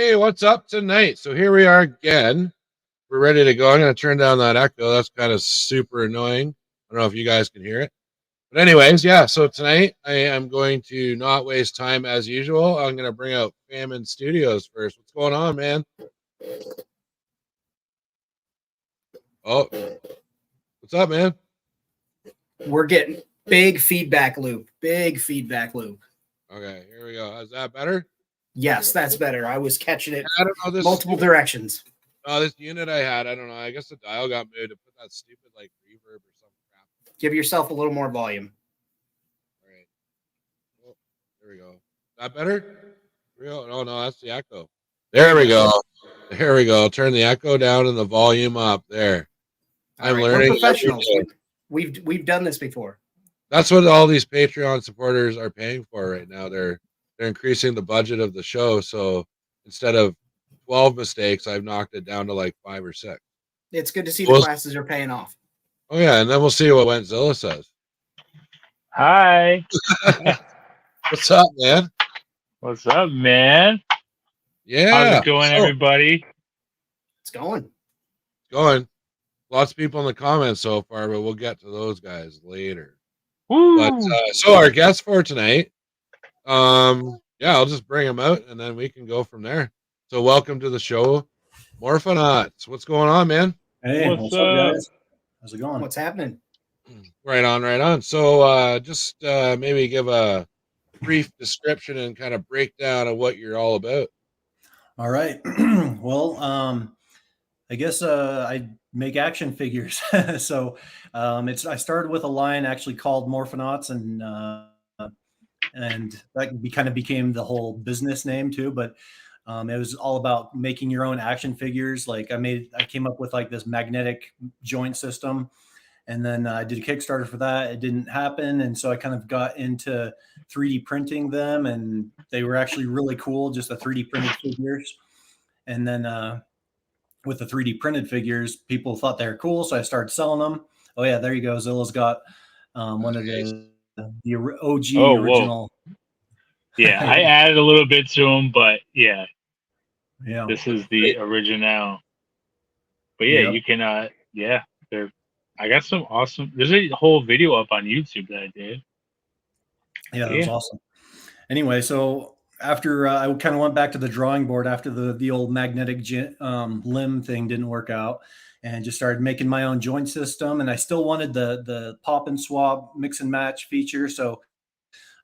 Hey, what's up tonight? So here we are again. We're ready to go. I'm going to turn down that echo. That's kind of super annoying. I don't know if you guys can hear it. But anyways, yeah, so tonight I am going to not waste time as usual. I'm going to bring out Famine Studios first. What's going on, man? Oh, what's up, man? We're getting big feedback loop. Okay, here we go. Is that better? Yes, that's better. I was catching it I don't know this multiple directions. Oh, this unit I had, I don't know. I guess the dial got moved to put that stupid like reverb or some crap. Give yourself a little more volume. All right. Oh, there we go. Is that better? Oh no, that's the echo. There we go. There we go. Turn the echo down and the volume up. There. I'm learning. We're professionals. We've done this before. That's what all these Patreon supporters are paying for right now. They're increasing the budget of the show, so instead of 12 mistakes, I've knocked it down to like 5 or 6. It's good to see the classes are paying off. Oh yeah, and then we'll see what Wentzilla says. Hi. What's up, man? What's up, man? Yeah. How's it going, everybody? It's going. Lots of people in the comments so far, but we'll get to those guys later. Woo. But so our guest for tonight, I'll just bring him out and then we can go from there. So welcome to the show, Morphonauts. What's going on, man? Hey, what's up, guys? How's it going? What's happening? Right on. So just maybe give a brief description and kind of breakdown of what you're all about. All right. Well, I guess I make action figures. So I started with a line actually called Morphonauts, and that kind of became the whole business name too. But it was all about making your own action figures. Like I came up with like this magnetic joint system, and then I did a Kickstarter for that. It didn't happen, and so I kind of got into 3D printing them, and they were actually really cool, just the 3D printed figures. And then with the 3D printed figures, people thought they were cool, so I started selling them. Oh yeah, there you go. Zilla's got one of the OG original. Whoa. Yeah, I added a little bit to them, but yeah, this is the original. But yeah, you can I got some awesome. There's a whole video up on YouTube that I did. Yeah, that was awesome. Anyway, so after I kind of went back to the drawing board after the old magnetic limb thing didn't work out, and just started making my own joint system. And I still wanted the pop and swap mix and match feature, so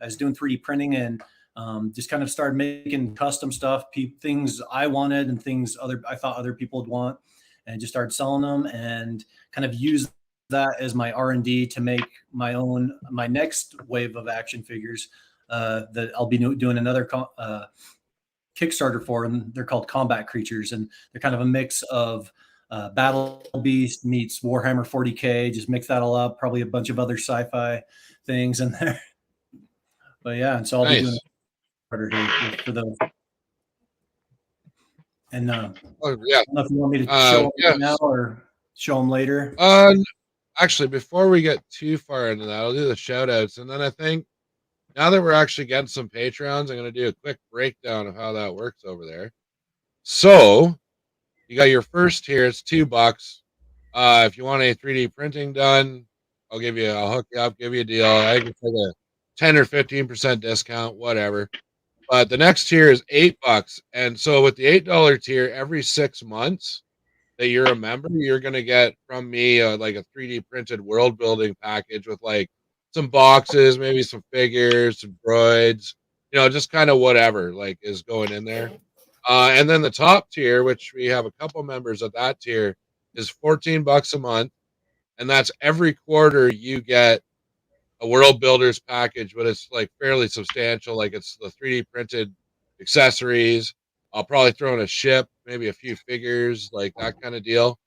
I was doing 3D printing and just kind of started making custom stuff, things I wanted and things I thought other people would want, and just started selling them and kind of used that as my R&D to make my next wave of action figures that I'll be doing another Kickstarter for, and they're called Combat Creatures, and they're kind of a mix of Battle Beast meets Warhammer 40K. Just mix that all up, probably a bunch of other sci-fi things in there. But yeah, and so I'll be doing a Kickstarter here for those. And I don't know if you want me to show them now or show them later. Actually, before we get too far into that, I'll do the shout outs. And then I think now that we're actually getting some Patreons, I'm going to do a quick breakdown of how that works over there. So you got your first tier. It's $2. If you want a 3D printing done, I'll hook you up, give you a deal. I can take a 10 or 15% discount, whatever. But the next tier is $8. And so with the $8 tier, every 6 months that you're a member, you're going to get from me like a 3D printed world building package with like some boxes, maybe some figures, some droids, just kind of whatever like is going in there. And then the top tier, which we have a couple members at that tier, is $14 a month. And that's every quarter you get a world builders package, but it's like fairly substantial. Like it's the 3D printed accessories. I'll probably throw in a ship, maybe a few figures, like that kind of deal.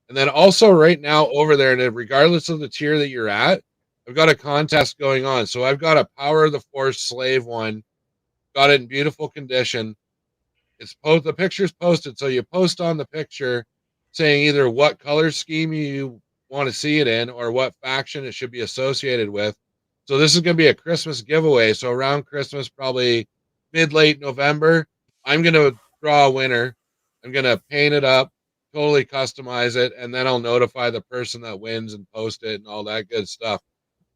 And then also right now over there, and regardless of the tier that you're at, I've got a contest going on. So I've got a Power of the Force Slave one, got it in beautiful condition. The picture's posted, so you post on the picture saying either what color scheme you want to see it in or what faction it should be associated with. So this is going to be a Christmas giveaway. So around Christmas, probably mid-late November, I'm going to draw a winner. I'm gonna paint it up, totally customize it, and then I'll notify the person that wins and post it and all that good stuff.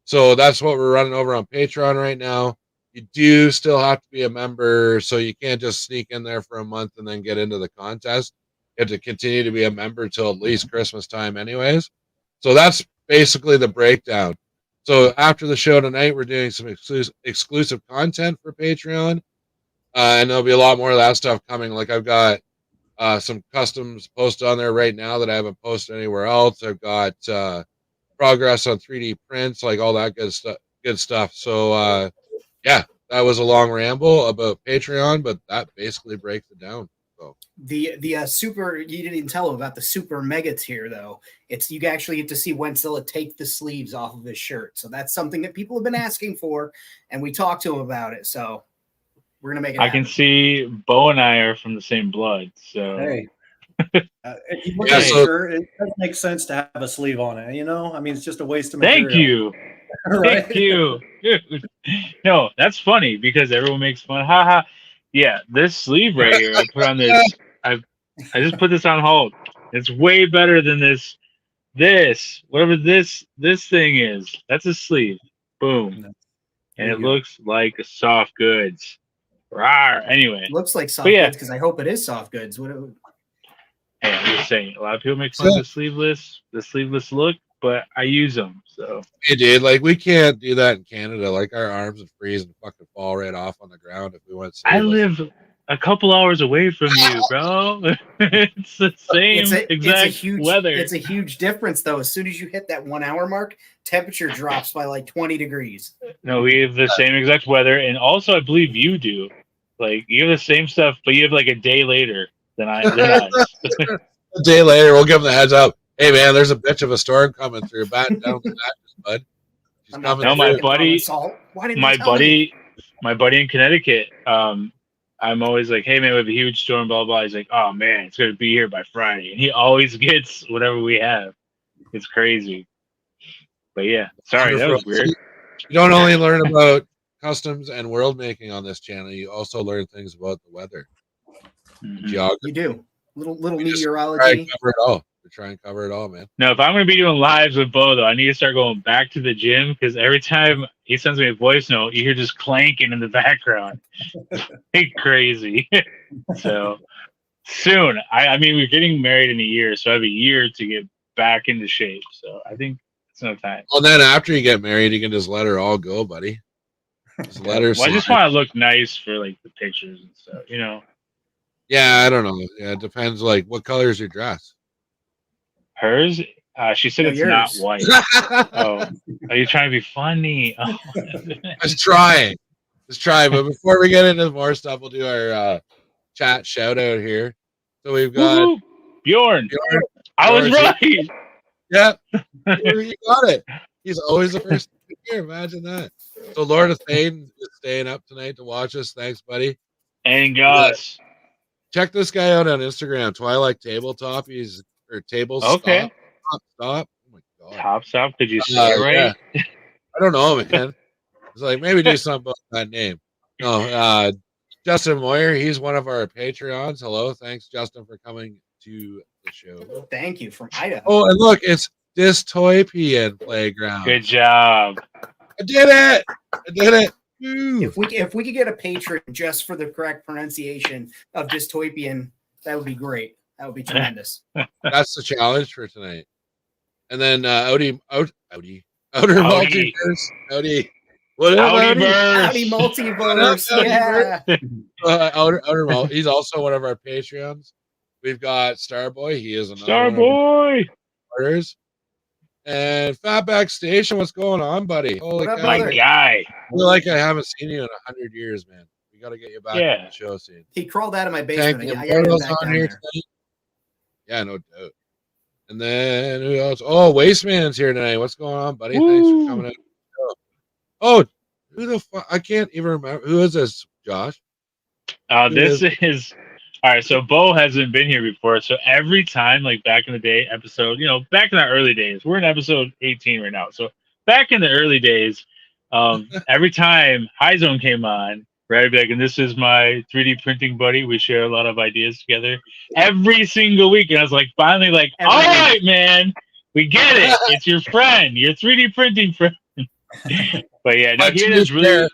So that's what we're running over on Patreon right now. You do still have to be a member, so you can't just sneak in there for a month and then get into the contest. You have to continue to be a member till at least Christmas time anyways. So that's basically the breakdown. So after the show tonight, we're doing some exclusive content for Patreon. And there'll be a lot more of that stuff coming. Like I've got some customs posted on there right now that I haven't posted anywhere else. I've got progress on 3D prints, like all that good stuff. So yeah, that was a long ramble about Patreon, but that basically breaks it down. So the super, you didn't even tell him about the super mega tier though. It's, you actually get to see Wenzilla take the sleeves off of his shirt. So that's something that people have been asking for, and we talked to him about it. So we're gonna make it happen. can see Bo and I are from the same blood. So Hey, if you look at a shirt, it does make sense to have a sleeve on it. You know, I mean, it's just a waste of material. thank you. Right? Thank you. Dude. No, that's funny because everyone makes fun. Haha. Yeah, this sleeve right here, I put on this. I just put this on hold. It's way better than this whatever this thing is. That's a sleeve. Boom. And it looks like a soft goods. Rawr. Anyway. It looks like soft goods because I hope it is soft goods. Hey, I'm just saying, a lot of people make fun of the sleeveless look, but I use them. So hey, dude, like we can't do that in Canada. Like our arms would freeze and fucking fall right off on the ground if we went sleeveless. I live a couple hours away from you, bro. It's the same exact weather. It's a huge difference, though. As soon as you hit that 1 hour mark, temperature drops by like 20 degrees. No, we have the same exact weather, and also I believe you do. Like you have the same stuff, but you have like a day later than I. A day later, we'll give them the heads up. Hey, man, there's a bitch of a storm coming through. Batten down the mattress, bud. She's coming no, through. my buddy in Connecticut. I'm always like, hey man, we have a huge storm, blah blah. He's like, oh man, it's gonna be here by Friday, and he always gets whatever we have. It's crazy. But yeah, sorry, that was weird. You don't only learn about customs and world making on this channel, you also learn things about the weather, geography. You do little meteorology. We try and cover it all, man. No, if I'm going to be doing lives with Bo, though, I need to start going back to the gym because every time he sends me a voice note, you hear just clanking in the background. It's crazy. So soon, I mean, we're getting married in a year, so I have a year to get back into shape. So I think it's no time. Well, then after you get married, you can just let her all go, buddy. Just let her. Well, I just want to look nice for like the pictures and stuff, you know. Yeah, I don't know. Yeah, it depends. Like, what color is your dress? Hers? She said it's yours. not white. Oh, are you trying to be funny? Oh. Just trying. But before we get into more stuff, we'll do our chat shout out here. So we've got Bjorn. I was right. Yeah, you got it. He's always the first here. Imagine that. So Lord of Thane is staying up tonight to watch us. Thanks, buddy. And Gus. Check this guy out on Instagram. Twilight Tabletop. He's table okay. Stop. Oh my god. Top stop. Did you say it right? Yeah. I don't know, man. It's like maybe do something about that name. No, Justin Moyer. He's one of our Patreons. Hello, thanks, Justin, for coming to the show. Thank you, from Idaho. Oh, and look, it's Dystopian Playground. Good job. I did it. Woo. If we could get a patron just for the correct pronunciation of dystopian, that would be great. That would be tremendous. That's the challenge for tonight. And then Outer Multiverse. Outy. What up, Outy Multiverse. Yeah. Outer He's also one of our Patreons. We've got Starboy. He is another Starboy. And Fatback Station. What's going on, buddy? Holy cow. My guy. I feel like I haven't seen you in 100 years, man. We got to get you back on the show soon. He crawled out of my basement. I got him back on here tonight. Yeah, no doubt. And then who else? Oh, Wasteman's here tonight. What's going on, buddy? Woo. Thanks for coming out. Oh, who the fuck? I can't even remember. Who is this, Josh? This is all right. So Bo hasn't been here before. So every time, like back in the day, back in the early days, we're in episode 18 right now. So back in the early days, every time High Zone came on, Right, like, and this is my 3D printing buddy. We share a lot of ideas together every single week. And I was like, finally, like, all right, man, we get it. It's your friend, your 3D printing friend. But yeah, no, he does really.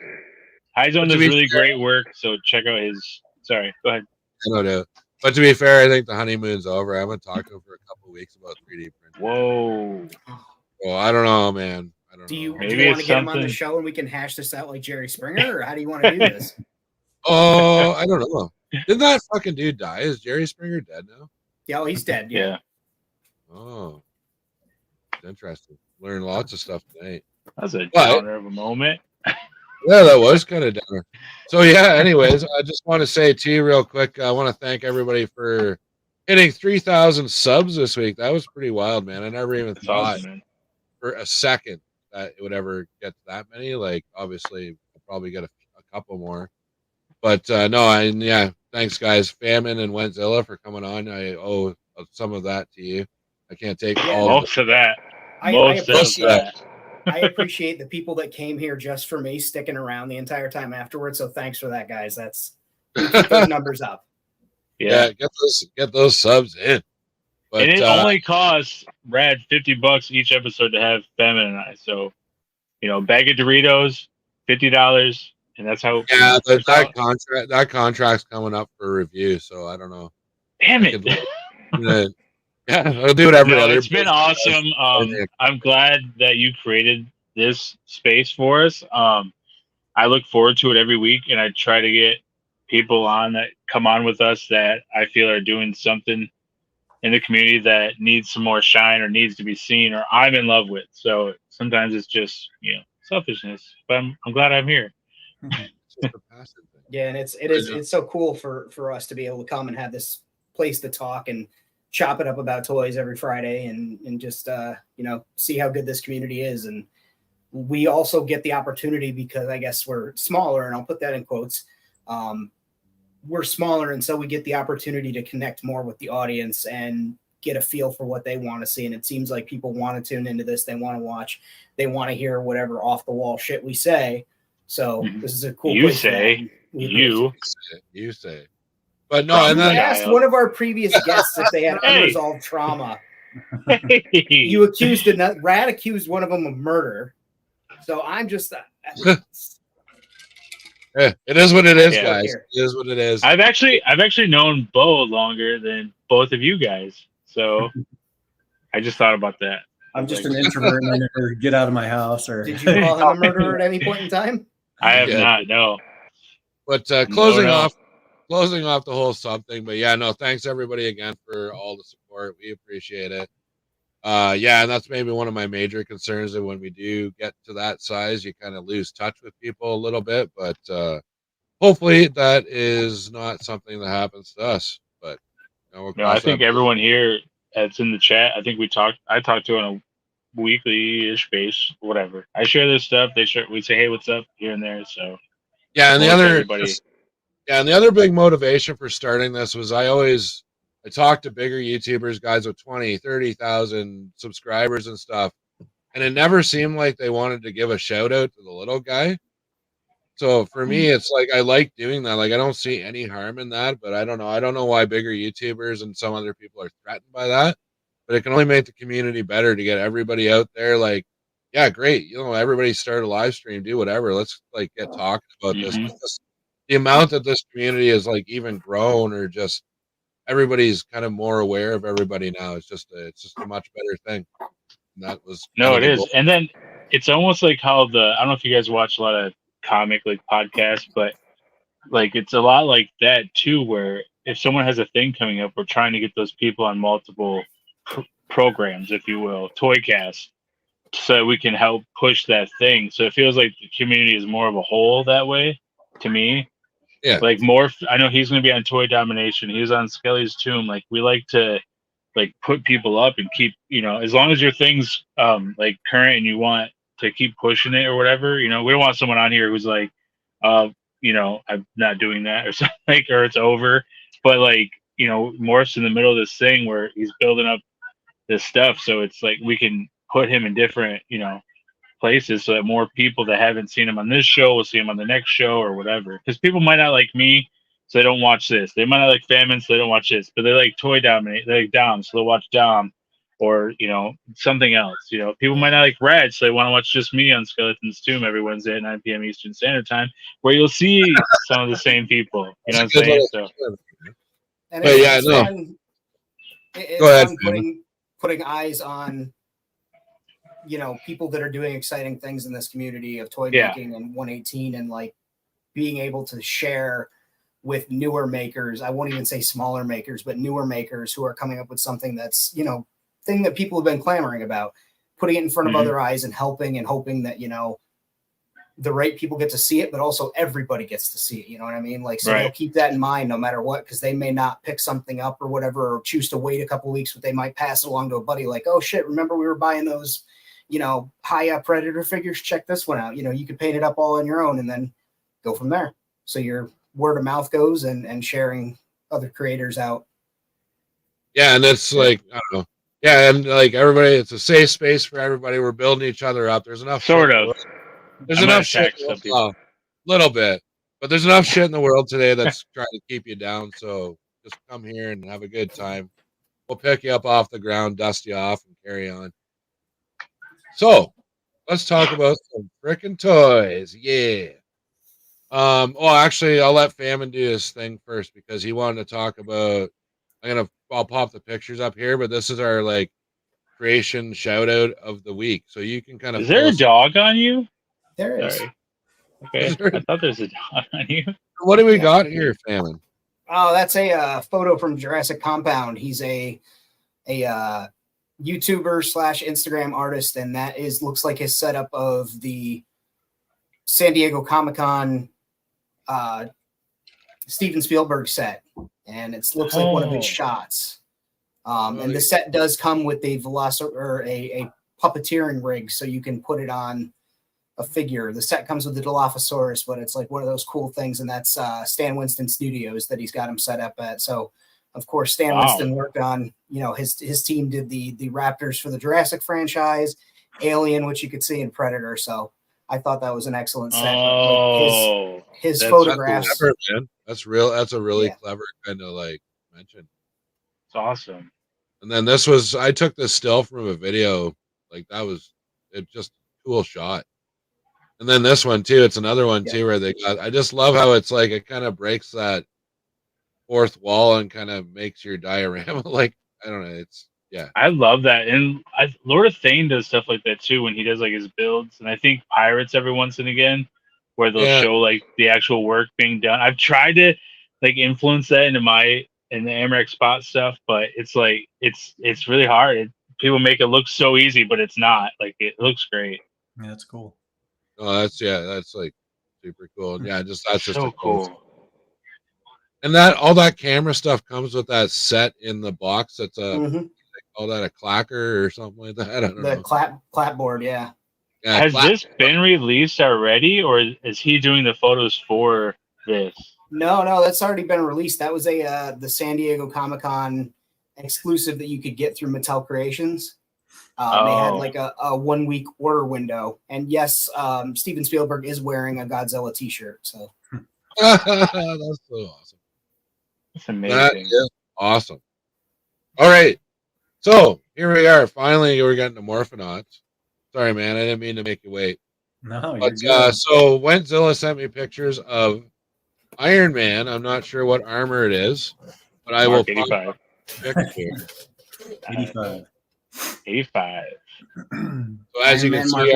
Hyzone does really great work. So check out his. Sorry, go ahead. No. But to be fair, I think the honeymoon's over. I haven't talked to him for a couple of weeks about 3D printing. Whoa. Well, I don't know, man. I don't know. Do you want to get him on the show and we can hash this out like Jerry Springer, or how do you want to do this? Oh, I don't know. Didn't that fucking dude die? Is Jerry Springer dead now? Yeah, he's dead. Yeah. Oh, interesting. Learned lots of stuff tonight. That was a downer of a moment. Yeah, that was kind of downer. So yeah, anyways, I just want to say to you real quick, I want to thank everybody for hitting 3,000 subs this week. That was pretty wild, man. I never even thought for a second that it would ever get to that many. Like, obviously, I'll probably get a couple more. But no, thanks, guys. Famine and Wentzilla for coming on. I owe some of that to you. I can't take all most of that. I appreciate the people that came here just for me sticking around the entire time afterwards. So thanks for that, guys. That's keep those numbers up. Yeah, get those subs in. But, and it only costs Rad $50 each episode to have Famine and I. So, bag of Doritos, $50, and that's how. Yeah, that contract's coming up for review. So I don't know. Damn it. Yeah, I'll do whatever. It's been awesome. I'm glad that you created this space for us. I look forward to it every week, and I try to get people on that come on with us that I feel are doing something in the community that needs some more shine or needs to be seen or I'm in love with. So sometimes it's just selfishness, but I'm glad I'm here. Yeah, and it's so cool for us to be able to come and have this place to talk and chop it up about toys every Friday and just see how good this community is. And we also get the opportunity because I guess we're smaller, and I'll put that in quotes. We're smaller, and so we get the opportunity to connect more with the audience and get a feel for what they want to see. And it seems like people want to tune into this. They want to watch. They want to hear whatever off the wall shit we say. So this is a cool. You say. You say. But no, and then I asked one of our previous guests if they had unresolved trauma. You accused Rad accused one of them of murder. So I'm just. Yeah, it is what it is, guys. It is what it is. I've actually known Bo longer than both of you guys, so I just thought about that. I'm just an introvert and I never get out of my house. Or did you call him a murderer at any point in time? I have not, no. But closing off the whole sub thing. But yeah, no, thanks everybody again for all the support. We appreciate it. And that's maybe one of my major concerns that when we do get to that size, you kind of lose touch with people a little bit. But hopefully that is not something that happens to us. But I think everyone here that's in the chat, I think I talk to on a weekly-ish base, whatever. I share this stuff. We say, hey, what's up here and there. So yeah, and the other big motivation for starting this was I talked to bigger YouTubers, guys with 20, 30,000 subscribers and stuff, and it never seemed like they wanted to give a shout out to the little guy. So for me, it's like I like doing that. Like I don't see any harm in that, but I don't know. I don't know why bigger YouTubers and some other people are threatened by that. But it can only make the community better to get everybody out there. Like, yeah, great. Everybody start a live stream, do whatever. Let's get talking about this. Because the amount that this community is like even grown or just everybody's kind of more aware of everybody now. It's just a much better thing. And that was it is. And then it's almost like how I don't know if you guys watch a lot of comic podcasts, but it's a lot like that too, where if someone has a thing coming up, we're trying to get those people on multiple programs, if you will, Toycast, so we can help push that thing. So it feels like the community is more of a whole that way to me. Yeah. Like I know he's going to be on Toy Domination. He was on Skelly's Tomb. Like we like to put people up and keep, as long as your thing's current and you want to keep pushing it or whatever, we don't want someone on here who's like, I'm not doing that or something, or it's over. But Morph's in the middle of this thing where he's building up this stuff. So it's like we can put him in different, places so that more people that haven't seen him on this show will see him on the next show or whatever. Because people might not like me, so they don't watch this. They might not like Famine, so they don't watch this. But they like Toy Dominate, they like Dom, so they'll watch Dom, or something else. People might not like Rad, so they want to watch just me on Skeleton's Tomb every Wednesday at 9 p.m. Eastern Standard Time, where you'll see some of the same people. You know what I'm saying? So, and but yeah, it's no. fun. It's Go ahead, fun putting eyes on people that are doing exciting things in this community of toy making and 118, and like being able to share with newer makers. I won't even say smaller makers, but newer makers who are coming up with something that's thing that people have been clamoring about, putting it in front of other eyes and helping and hoping that the right people get to see it, but also everybody gets to see it. You know what I mean? Like, so they'll keep that in mind no matter what, because they may not pick something up or whatever, or choose to wait a couple weeks, but they might pass it along to a buddy like, oh shit, remember we were buying those high-up Predator figures? Check this one out. You could paint it up all on your own and then go from there. So your word of mouth goes and sharing other creators out. Yeah, and it's like, I don't know. Yeah, and like everybody, it's a safe space for everybody. We're building each other up. There's enough sort of. There's enough shit. A little bit. But there's enough shit in the world today that's trying to keep you down. So just come here and have a good time. We'll pick you up off the ground, dust you off, and carry on. So let's talk about some freaking toys. Yeah. Actually, I'll let Famine do his thing first because he wanted to talk about. I'll pop the pictures up here, but this is our like creation shout out of the week. So you can kind of. Is there a dog on you? There is. Sorry. Okay. I thought there's a dog on you. What do we got here, Famine? Oh, that's a photo from Jurassic Compound. He's a YouTuber / Instagram artist, and that looks like his setup of the San Diego Comic-Con Steven Spielberg set, and it looks like one of his shots. And the set does come with a a puppeteering rig, so you can put it on a figure. The set comes with the Dilophosaurus, but it's like one of those cool things, and that's Stan Winston Studios that he's got him set up at. So, of course, Stan Winston worked on, his team did the Raptors for the Jurassic franchise, Alien, which you could see in Predator. So I thought that was an excellent set. Oh, his photographs. That's clever, man. That's real. That's a really clever kind of like mention. It's awesome. And then I took this still from a video. Like it just cool shot. And then this one too, it's another one too where I just love how it's like it kind of breaks that fourth wall and kind of makes your diorama like, I don't know, I love that. And Lord of Thane does stuff like that too when he does like his builds, and I think Pirates every once and again where they'll show like the actual work being done. I've tried to like influence that in the Amarex Spot stuff, but it's like it's really hard. People make it look so easy, but it's not. Like, it looks great. Yeah, that's cool. Oh, that's like super cool. Yeah, that's just so cool. And that all that camera stuff comes with that set in the box. That's they call that a clacker or something like that. I don't know. The clapboard, yeah. Has this been released already, or is he doing the photos for this? No, that's already been released. That was the San Diego Comic-Con exclusive that you could get through Mattel Creations. They had like a 1 week order window, and yes, Steven Spielberg is wearing a Godzilla t-shirt. So that's so awesome. That's amazing. That is awesome. All right, so here we are. Finally, we're getting to Morphonauts. Sorry, man, I didn't mean to make you wait. No, you're good. So Wentzilla sent me pictures of Iron Man. I'm not sure what armor it is, but I will 85. 85. 85. So as you can see,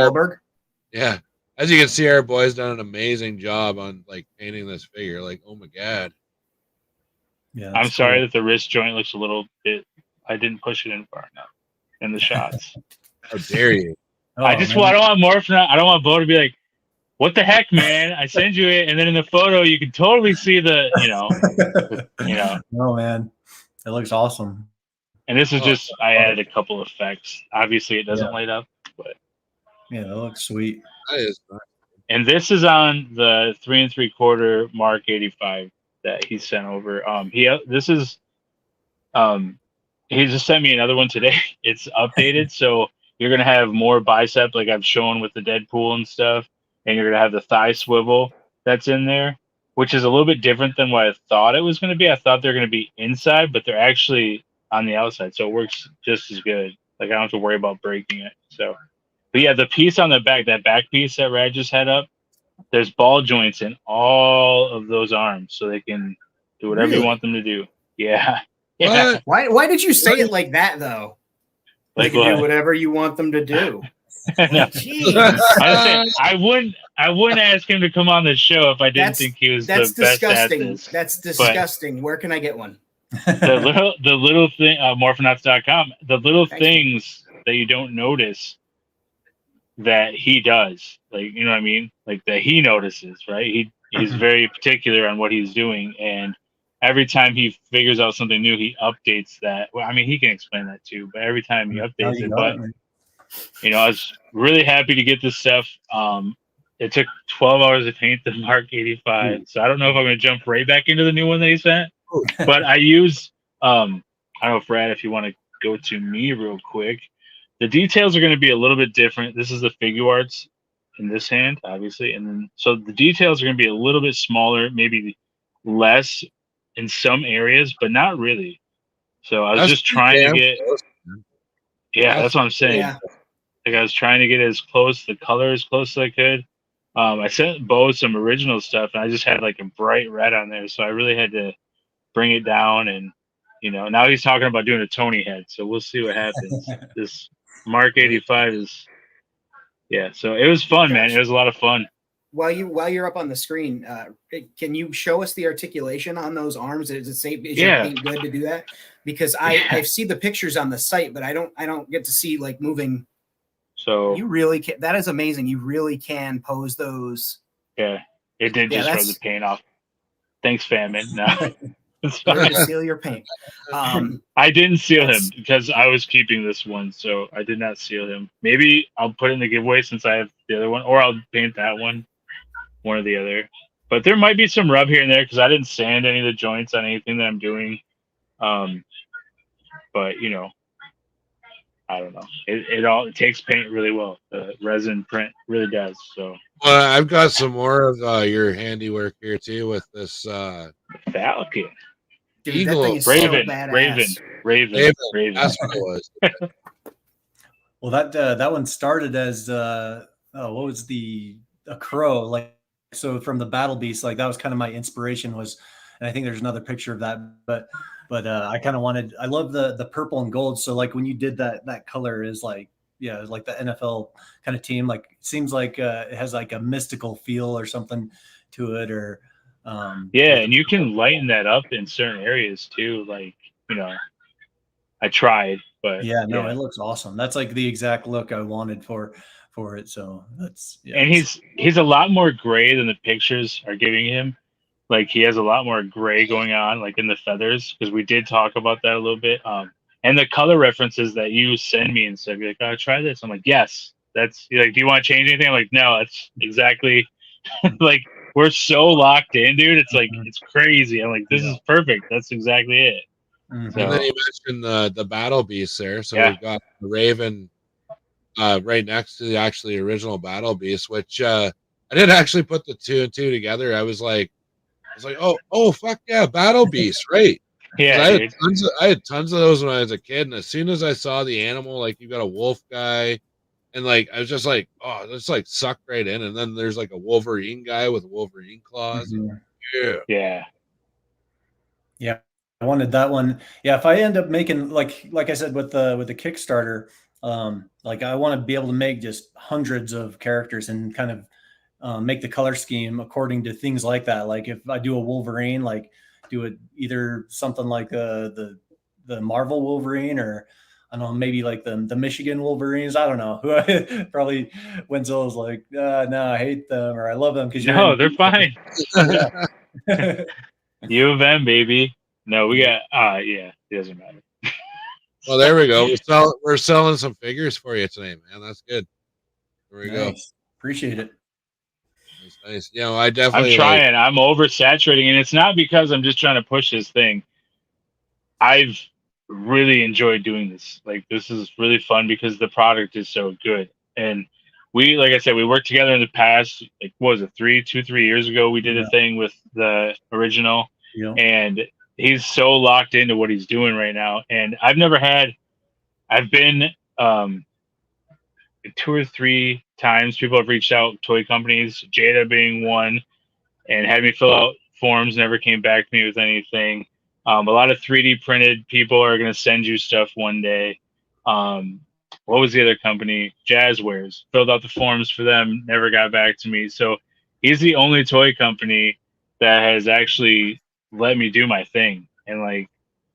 as you can see, our boy's done an amazing job on like painting this figure. Like, oh my god. Yeah. I'm sorry that the wrist joint looks a little bit. I didn't push it in far enough in the shots. How dare you? I don't want Morphan. I don't want Bo to be like, "What the heck, man? I send you it," and then in the photo you can totally see the, No, man, it looks awesome. And this is just I added a couple effects. Obviously, it doesn't light up, but yeah, that looks sweet. That is nice. And this is on the 3 3/4 Mark 85 that he sent over. He just sent me another one today. It's updated, so you're gonna have more bicep, like I've shown with the Deadpool and stuff, and you're gonna have the thigh swivel that's in there, which is a little bit different than what I thought it was gonna be. I thought they're gonna be inside, but they're actually on the outside, so it works just as good. Like I don't have to worry about breaking it. So, but yeah, the piece on the back, that back piece that Rad just had up, there's ball joints in all of those arms, so they can do whatever you want them to do. Yeah. Yeah. What? Why did you say it like that though? They Like can do what? whatever you want them to do. No. Jeez. I wouldn't ask him to come on the show if I didn't think he was the best disgusting. at this. That's disgusting. Where can I get one? The little thing, Morphonauts.com, the little Thank you. things that you don't notice that he does, like, you know what I mean? Like that he notices, right? He's very particular on what he's doing, and every time he figures out something new, he updates that. Well, I mean, he can explain that too, but every time he updates it. But you know, I was really happy to get this stuff. It took 12 hours to paint the Mark 85, so I don't know if I'm going to jump right back into the new one that he sent. But I use, I don't know, Brad, if you want to go to me real quick. The details are going to be a little bit different. This is the figure arts in this hand, obviously, and then so the details are going to be a little bit smaller, maybe less in some areas, but not really. So I was just trying to get. Yeah, that's what I'm saying. Yeah. Like I was trying to get as close, the color as close as I could. I sent Bo some original stuff, and I just had like a bright red on there, so I really had to bring it down. And you know, now he's talking about doing a Tony head, so we'll see what happens. This Mark 85 is, yeah. So it was fun, man. It was a lot of fun. While you're up on the screen, can you show us the articulation on those arms? Is it safe? Is your paint good to do that? Because I see the pictures on the site, but I don't get to see like moving. So you really can. That is amazing. You really can pose those. Yeah, it did just rub the paint off. Thanks, Famine. No. To seal your paint. I didn't seal him because I was keeping this one, so I did not seal him. Maybe I'll put it in the giveaway since I have the other one, or I'll paint that one or the other. But there might be some rub here and there because I didn't sand any of the joints on anything that I'm doing. But you know, I don't know. It takes paint really well. The resin print really does. So I've got some more of your handiwork here too with this Falcon. Dude, Eagle, that thing is Raven, so badass. Raven. That's what it was. Well, that one started as what was a crow, like, so from the Battle Beast, like that was kind of my inspiration was, and I think there's another picture of that, but I kind of I love the purple and gold. So like when you did that color is like, yeah, it's like the NFL kind of team. Like it seems like it has like a mystical feel or something to it, or yeah, and you can lighten that up in certain areas too. Like, you know, I tried, but yeah, no, it looks awesome. That's like the exact look I wanted for it. So that's and he's a lot more gray than the pictures are giving him. Like he has a lot more gray going on, like in the feathers, because we did talk about that a little bit. And the color references that you send me and stuff, you're like, "Oh, try this." I'm like, "Yes." That's, you're like, "Do you want to change anything?" I'm like, "No, that's exactly." Like we're so locked in, dude. It's like it's crazy. I'm like, "This is perfect. That's exactly it." And then you mentioned the Battle Beast there, so we've got the Raven right next to the actually original Battle Beast, which I didn't actually put the two and two together. I was like, oh, fuck yeah, Battle Beast, right? Yeah, I had tons of those when I was a kid, and as soon as I saw the animal, like you got a wolf guy, and like I was just like, oh, this like sucked right in. And then there's like a Wolverine guy with Wolverine claws. Yeah. I wanted that one. Yeah, if I end up making like I said with the Kickstarter, like I want to be able to make just hundreds of characters and kind of make the color scheme according to things like that. Like if I do a Wolverine, like do it either something like the Marvel Wolverine, or I don't know, maybe like the Michigan Wolverines. I don't know. Probably Wenzel's like, no, I hate them or I love them because they're fine. U of M, baby. No, we got it doesn't matter. Well, there we go. We're selling some figures for you today, man. That's good. There we go. Appreciate it. Nice. You know, I definitely. I'm trying. I'm oversaturating, and it's not because I'm just trying to push this thing. I've really enjoy doing this. Like, this is really fun because the product is so good. And we, like I said, we worked together in the past. Like, what was it, 3 years ago? We did a thing with the original, and he's so locked into what he's doing right now. And I've been 2 or 3 times people have reached out, toy companies, Jada being one, and had me fill out forms, never came back to me with anything. A lot of 3D printed people are going to send you stuff one day. What was the other company? Jazzwares. Filled out the forms for them, never got back to me. So he's the only toy company that has actually let me do my thing and, like,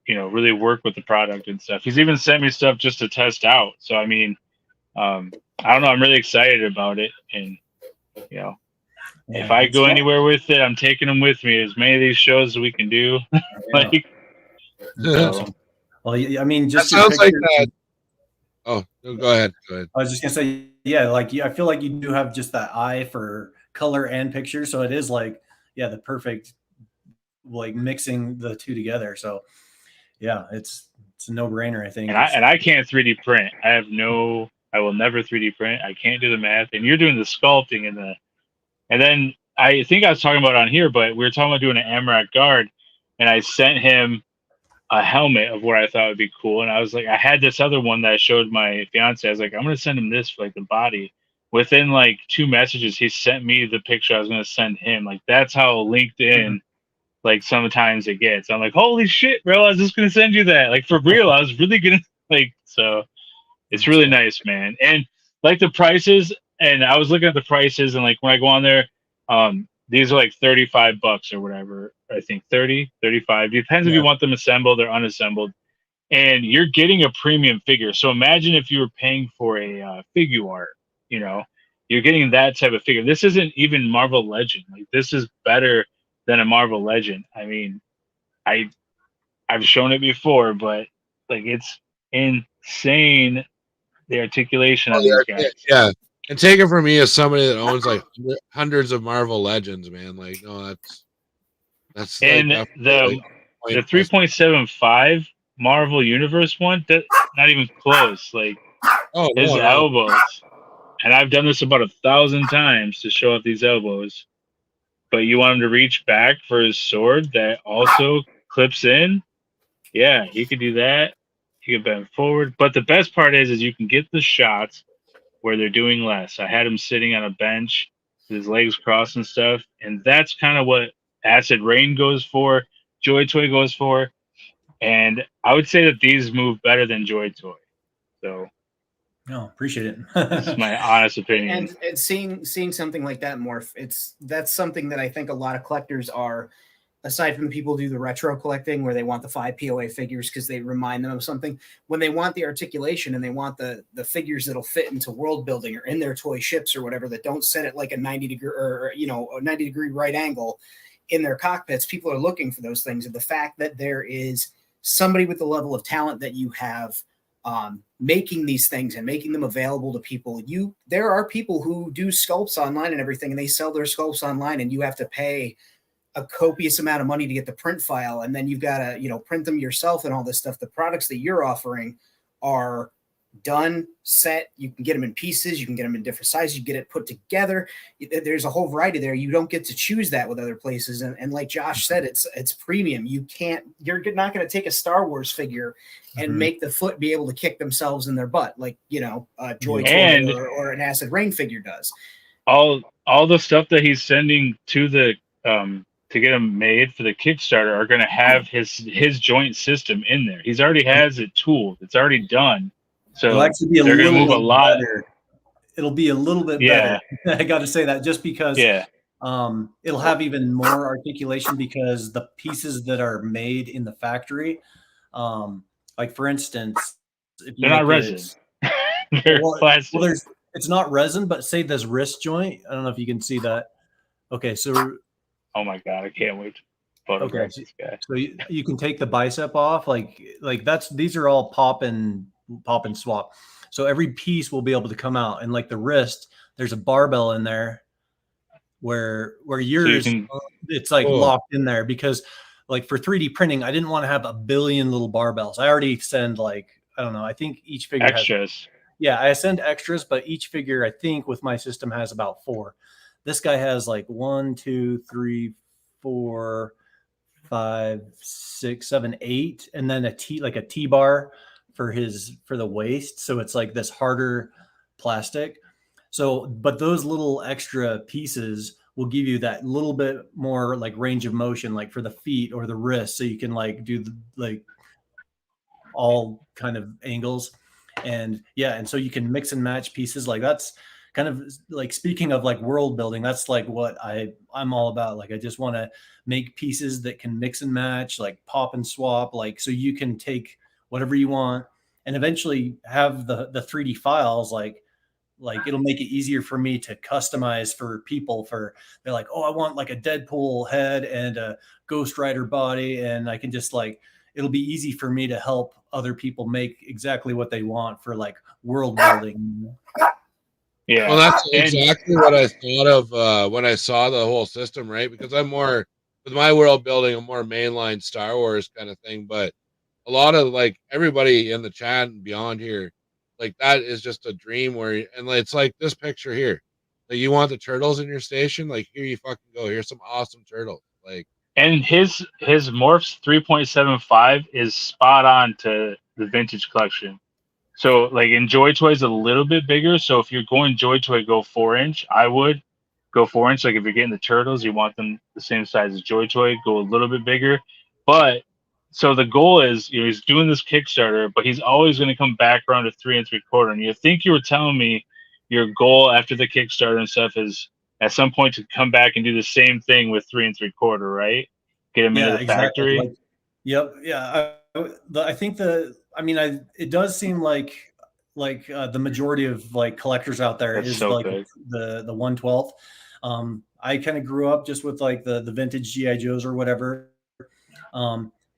you know, really work with the product and stuff. He's even sent me stuff just to test out. So, I mean, I don't know. I'm really excited about it. And, you know, if I go anywhere with it, I'm taking them with me. As many of these shows as we can do. Like, so. Well, I mean, just that sounds like that. Oh, go ahead. I was just gonna say, yeah, like I feel like you do have just that eye for color and picture, so it is like, yeah, the perfect, like, mixing the two together. So, yeah, it's a no-brainer, I think. And I can't 3D print. I will never 3D print. I can't do the math. And you're doing the sculpting and then I think I was talking about on here, but we were talking about doing an Amarak guard, and I sent him a helmet of what I thought would be cool. And I was like, I had this other one that I showed my fiance. I was like, I'm going to send him this for, like, the body. Within, like, 2 messages, he sent me the picture I was going to send him. Like, that's how linked in, like, sometimes it gets. I'm like, holy shit, bro, I was just going to send you that. Like, for real, I was really going to, like, so it's really nice, man. And, like, the prices, and I was looking at the prices, and, like, when I go on there, these are like $35 or whatever. I think 30, 35. Depends if you want them assembled or unassembled. And you're getting a premium figure. So imagine if you were paying for a figure art, you know, you're getting that type of figure. This isn't even Marvel Legend. Like, this is better than a Marvel Legend. I mean, I've shown it before, but, like, it's insane, the articulation of these guys. Yeah. And take it from me as somebody that owns, like, hundreds of Marvel Legends, man. Like, no, that's and like, the 3.75 Marvel Universe one, that not even close. Like, his elbows. And I've done this about 1,000 times to show off these elbows. But you want him to reach back for his sword that also clips in? Yeah, he could do that. He could bend forward. But the best part is you can get the shots where they're doing less. I had him sitting on a bench, his legs crossed and stuff, and that's kind of what Acid Rain goes for, Joy Toy goes for, and I would say that these move better than Joy Toy. So, no, appreciate it. That's my honest opinion. And seeing something like that, Morph, that's something that I think a lot of collectors are. Aside from the people who do the retro collecting where they want the 5 POA figures because they remind them of something, when they want the articulation and they want the figures that'll fit into world building or in their toy ships or whatever that don't set at like a 90-degree or, you know, a 90-degree right angle in their cockpits, people are looking for those things. And the fact that there is somebody with the level of talent that you have making these things and making them available to people, there are people who do sculpts online and everything, and they sell their sculpts online, and you have to pay a copious amount of money to get the print file, and then you've got to, you know, print them yourself and all this stuff. The products that you're offering are done, set. You can get them in pieces. You can get them in different sizes. You get it put together. There's a whole variety there. You don't get to choose that with other places. And like Josh said, it's premium. You're not going to take a Star Wars figure and make the foot be able to kick themselves in their butt like, you know, Joy Toy or an Acid Rain figure does. All the stuff that he's sending to the to get them made for the Kickstarter are going to have his joint system in there. He's already has it tooled. It's already done. So it'll actually be they're going to move a lot. Better. It'll be a little bit better. I got to say that just because it'll have even more articulation because the pieces that are made in the factory, like for instance, if they're not resin. They're plastic. Well, it's not resin, but say this wrist joint. I don't know if you can see that. Okay, so oh my god, I can't wait to photograph this guy. So you can take the bicep off, like these are all pop and swap. So every piece will be able to come out, and like the wrist, there's a barbell in there where yours it's like locked in there because like for 3D printing, I didn't want to have a billion little barbells. I already send like, I don't know, I think each figure extras. I send extras, but each figure, I think with my system has about 4. This guy has like 1, 2, 3, 4, 5, 6, 7, 8, and then a T-bar for the waist. So it's like this harder plastic. So, but those little extra pieces will give you that little bit more like range of motion, like for the feet or the wrist. So you can like do like all kind of angles. And and so you can mix and match pieces. Like that's kind of like, speaking of like world building, that's like what I'm all about. Like I just want to make pieces that can mix and match, like pop and swap, like so you can take whatever you want and eventually have the 3D files like it'll make it easier for me to customize for people. They're like, oh, I want like a Deadpool head and a Ghost Rider body, and I can just like, it'll be easy for me to help other people make exactly what they want for like world building. Yeah. Well, that's exactly what I thought of when I saw the whole system, right? Because I'm more, with my world building, I'm more mainline Star Wars kind of thing. But a lot of like everybody in the chat and beyond here, like that is just a dream and it's like this picture here. Like you want the turtles in your station? Like here you fucking go. Here's some awesome turtles. Like, and his Morphs 3.75 is spot on to the vintage collection. So like Enjoy Toy is a little bit bigger. So if you're going Joy Toy, go 4-inch. I would go 4-inch. Like if you're getting the turtles, you want them the same size as Joy Toy, go a little bit bigger. But so the goal is, he's doing this Kickstarter, but he's always going to come back around to 3 3/4. And you think you were telling me your goal after the Kickstarter and stuff is at some point to come back and do the same thing with 3 3/4, right? Get him into the factory. Like, yep. Yeah. I think it does seem like the majority of like collectors out there That's is so like good. the 1/12. I kind of grew up just with like the vintage GI Joes or whatever.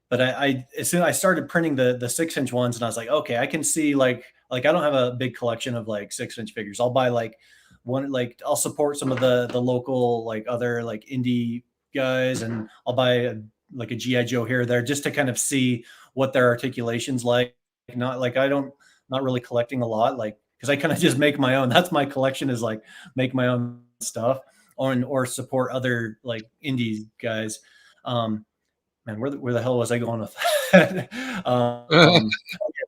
But as soon as I started printing the 6-inch ones, and I was like, okay, I can see like I don't have a big collection of like 6-inch figures. I'll buy like one, like I'll support some of the local like other like indie guys, and I'll buy like a GI Joe here or there just to kind of see what their articulation's like. Not like not really collecting a lot, like because I kind of just make my own. That's my collection, is like make my own stuff or support other like indie guys. Man, where the hell was I going with that?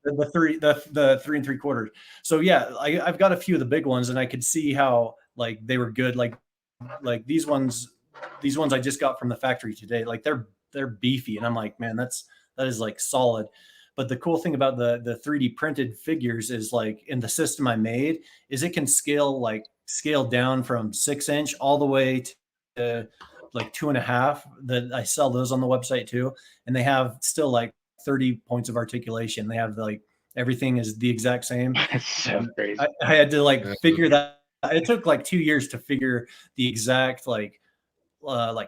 The 3 3/4. So yeah, I've got a few of the big ones, and I could see how like they were good. Like these ones I just got from the factory today. Like they're beefy, and I'm like, man, that is like solid. But the cool thing about the 3D printed figures is like in the system I made is it can scale down from 6-inch all the way to like 2.5. That I sell those on the website too, and they have still like 30 points of articulation. They have like everything is the exact same. That's so crazy. I had to like figure that. It took like 2 years to figure the exact like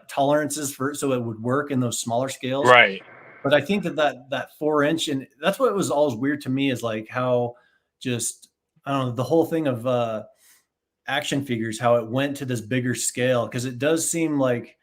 tolerances so it would work in those smaller scales. Right. But I think that 4-inch, and that's what was always weird to me, is like how just, I don't know, the whole thing of action figures, how it went to this bigger scale. Cause it does seem like,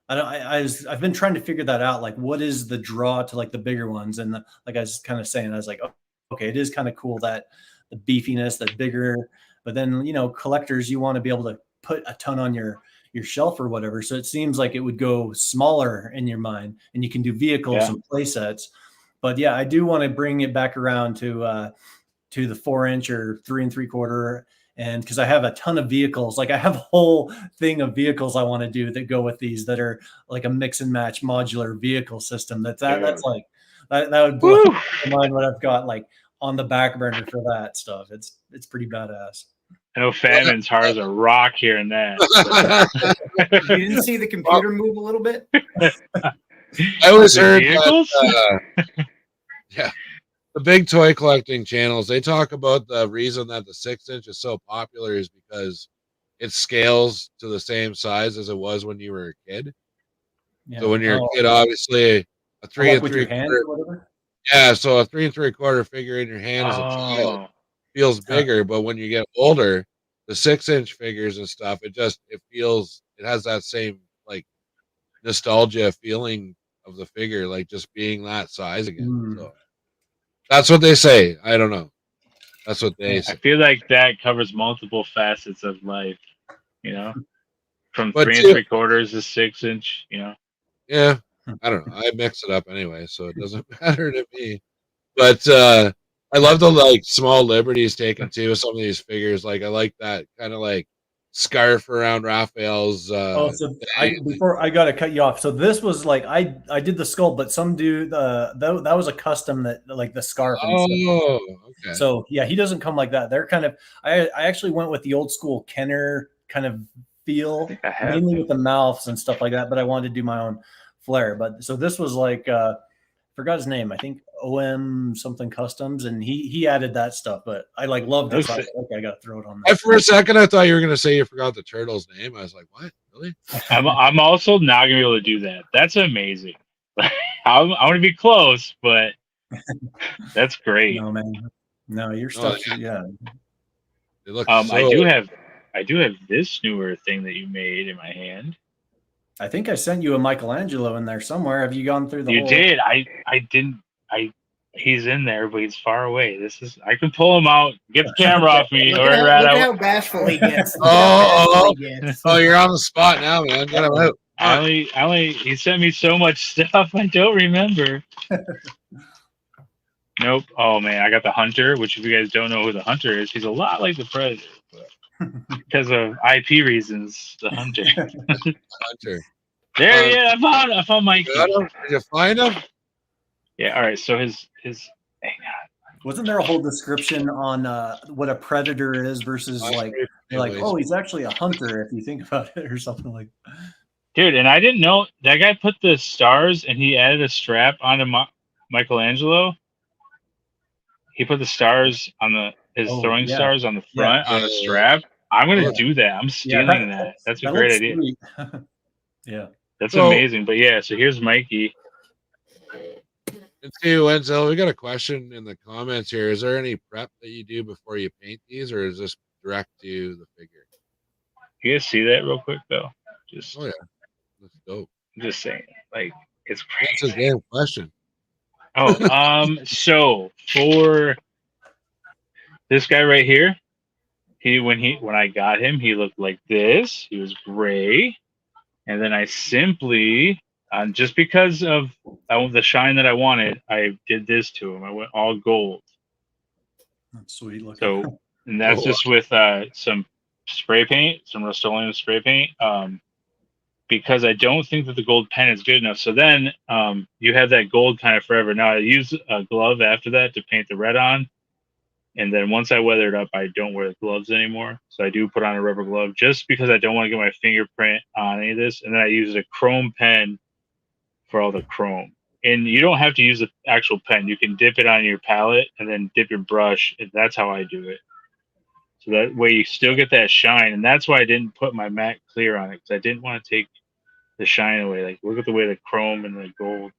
I've been trying to figure that out. Like what is the draw to like the bigger ones? And like I was kind of saying, I was like, oh, okay, it is kind of cool that the beefiness, that bigger, but then, collectors, you want to be able to put a ton on your shelf or whatever. So it seems like it would go smaller in your mind, and you can do vehicles and play sets. But yeah, I do want to bring it back around to the 4-inch or 3 3/4. And because I have a ton of vehicles, like I have a whole thing of vehicles I want to do that go with these, that are like a mix and match modular vehicle system. That's like, that would blow my mind what I've got like on the back burner for that stuff. It's pretty badass. I know Famine's hard as a rock here and that. You didn't see the computer move a little bit? I always heard vehicles? Yeah. The big toy collecting channels, they talk about the reason that the 6-inch is so popular is because it scales to the same size as it was when you were a kid. Yeah. So when you're a kid, obviously a 3 3/4. Yeah, so a 3 3/4 figure in your hand as a child feels bigger, but when you get older, the 6-inch figures and stuff, it has that same like nostalgia feeling of the figure, like just being that size again. So that's what they say. I don't know. That's what they say. I feel like that covers multiple facets of life, you know, from But 3 3/4 to 6 inch, you know. Yeah, I don't know. I mix it up anyway, so it doesn't matter to me. But I love the like small liberties taken too with some of these figures. Like I like that kind of like scarf around Raphael's. So before I gotta cut you off. So this was like I did the skull, but some dude that was a custom that like the scarf. And stuff. Okay. So yeah, he doesn't come like that. They're kind of I actually went with the old school Kenner kind of feel, mainly with the mouths and stuff like that. But I wanted to do my own flair. But so this was like forgot his name. I think OM something customs, and he added that stuff. But I like loved it. So I was like, okay, I got to throw it on there. For a second, I thought you were gonna say you forgot the turtle's name. I was like, what? Really? I'm also not gonna be able to do that. That's amazing. I want to be close, but that's great. No man, no, your stuff. Yeah. It looks I do have this newer thing that you made in my hand. I think I sent you a Michelangelo in there somewhere. Have you gone through the You did. I didn't. He's in there, but he's far away. I can pull him out. Get the camera off me. Look how bashful he gets. Oh, you're on the spot now, man. Get him out. He sent me so much stuff I don't remember. Nope. Oh man, I got the Hunter, which if you guys don't know who the Hunter is, he's a lot like the Predator, but because of IP reasons, the Hunter. Hunter. There he is. I found Mikey. Did you find him? Yeah. All right. So his. Hang on. Wasn't there a whole description on what a predator is versus like oh, he's actually a hunter if you think about it or something like that. Dude, and I didn't know that guy put the stars and he added a strap onto Michelangelo. He put the stars on his throwing stars on the front on a strap. I'm gonna do that. I'm stealing that. That's a great idea. Yeah, that's amazing. But yeah, so here's Mikey. And see, Wenzel, we got a question in the comments here. Is there any prep that you do before you paint these, or is this direct to the figure? You guys see that real quick though? Oh yeah, that's dope. I'm just saying, like it's crazy. That's a damn question. Oh, so for this guy right here, when I got him, he looked like this. He was gray, and then I simply, just because of the shine that I wanted, I did this to him. I went all gold. That's sweet looking. So, and that's just with some spray paint, some Rust-Oleum spray paint. Because I don't think that the gold pen is good enough. So then you have that gold kind of forever. Now I use a glove after that to paint the red on. And then once I weather it up, I don't wear the gloves anymore. So I do put on a rubber glove just because I don't want to get my fingerprint on any of this. And then I use a chrome pen for all the chrome. And you don't have to use the actual pen. You can dip it on your palette and then dip your brush. And that's how I do it. So that way you still get that shine. And that's why I didn't put my matte clear on it, because I didn't want to take the shine away. Like, look at the way the chrome and the gold.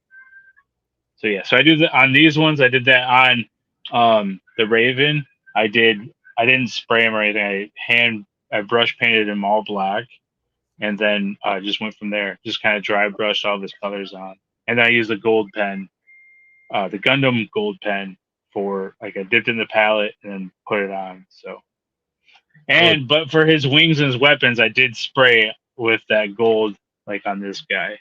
So yeah, so I do that on these ones. I did that on the Raven. I didn't spray them or anything. I brush painted them all black, and then just went from there. Just kind of dry brushed all these colors on, and then I used the gold pen, the Gundam gold pen, for like I dipped in the palette and then put it on. So, but for his wings and his weapons, I did spray with that gold, like on this guy,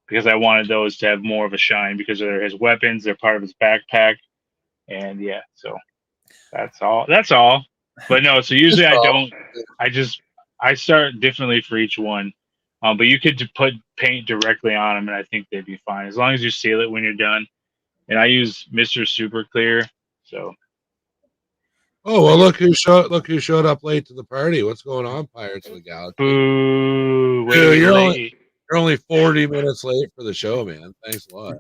because I wanted those to have more of a shine because they're his weapons. They're part of his backpack. And yeah, so that's all. But no, so usually I don't, I start differently for each one. But you could put paint directly on them and I think they'd be fine as long as you seal it when you're done. And I use Mr. Super Clear. So. Oh, well, look who showed up late to the party. What's going on, Pirates of the Galaxy? Boo, Dude, you're only 40 minutes late for the show, man. Thanks a lot.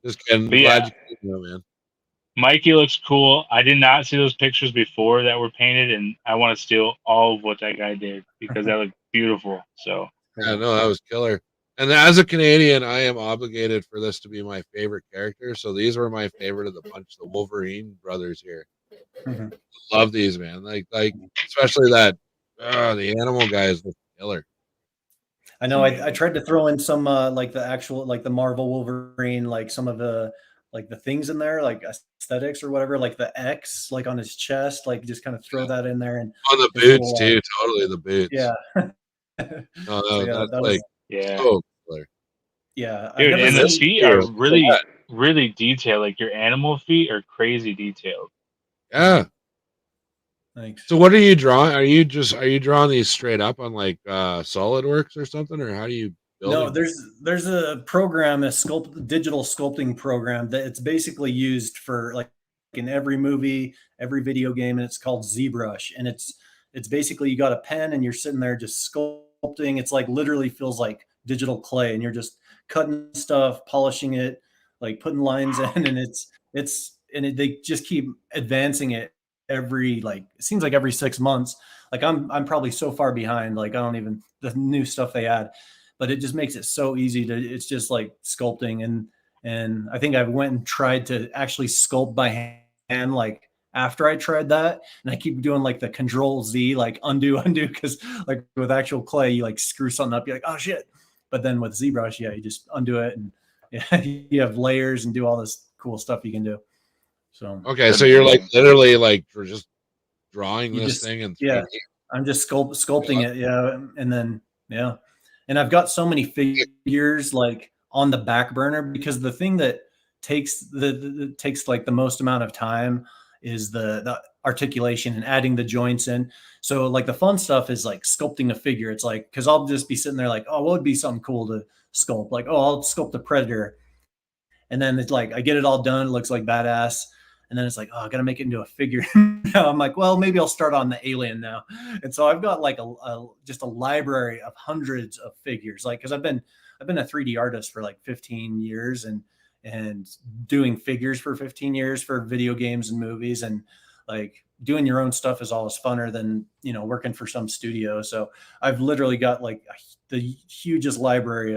Just kidding. Glad you came, man. Mikey looks cool. I did not see those pictures before that were painted, and I want to steal all of what that guy did because that looked beautiful. So yeah, no, that was killer. And as a Canadian, I am obligated for this to be my favorite character. So these were my favorite of the bunch, the Wolverine brothers here. Mm-hmm. Love these, man. Like especially that the animal guys look killer. I know I tried to throw in some like the actual like the Marvel Wolverine, like some of the like the things in there, like aesthetics or whatever, like the X like on his chest, like just kind of throw that in there and On the his boots little, too, totally the boots. yeah. No, So yeah, that's that like was so cooler. yeah. I've Dude, never and the seen. feet are really, really detailed. Like your animal feet are crazy detailed. Yeah. Thanks. So what are you drawing? Are you drawing these straight up on like SolidWorks or something, or how do you build No, them? there's a program, a digital sculpting program that it's basically used for like in every movie, every video game, and it's called ZBrush. And it's basically you got a pen and you're sitting there just sculpting. It's like literally feels like digital clay, and you're just cutting stuff, polishing it, like putting lines in, and they just keep advancing it every like it seems like every 6 months. Like I'm probably so far behind, like I don't even the new stuff they add, but it just makes it so easy to it's just like sculpting. And I think I went and tried to actually sculpt by hand like after I tried that, and I keep doing like the Control Z, like undo because like with actual clay you like screw something up, you're like oh shit, but then with ZBrush you just undo it, and yeah, you have layers and do all this cool stuff you can do. So Okay, so you're like literally like for just drawing you this just thing in 3D. yeah, I'm just sculpting it, yeah, and then yeah, and I've got so many figures like on the back burner because the thing that takes like the most amount of time is the articulation and adding the joints in. So like the fun stuff is like sculpting a figure. It's like because I'll just be sitting there like oh what would be something cool to sculpt, like oh I'll sculpt a predator, and then it's like I get it all done, it looks like badass, and then it's like oh I gotta make it into a figure. Now I'm like well maybe I'll start on the alien now. And so I've got like just a library of hundreds of figures, like because I've been a 3D artist for like 15 years and doing figures for 15 years for video games and movies, and like doing your own stuff is always funner than working for some studio. So I've literally got like the hugest library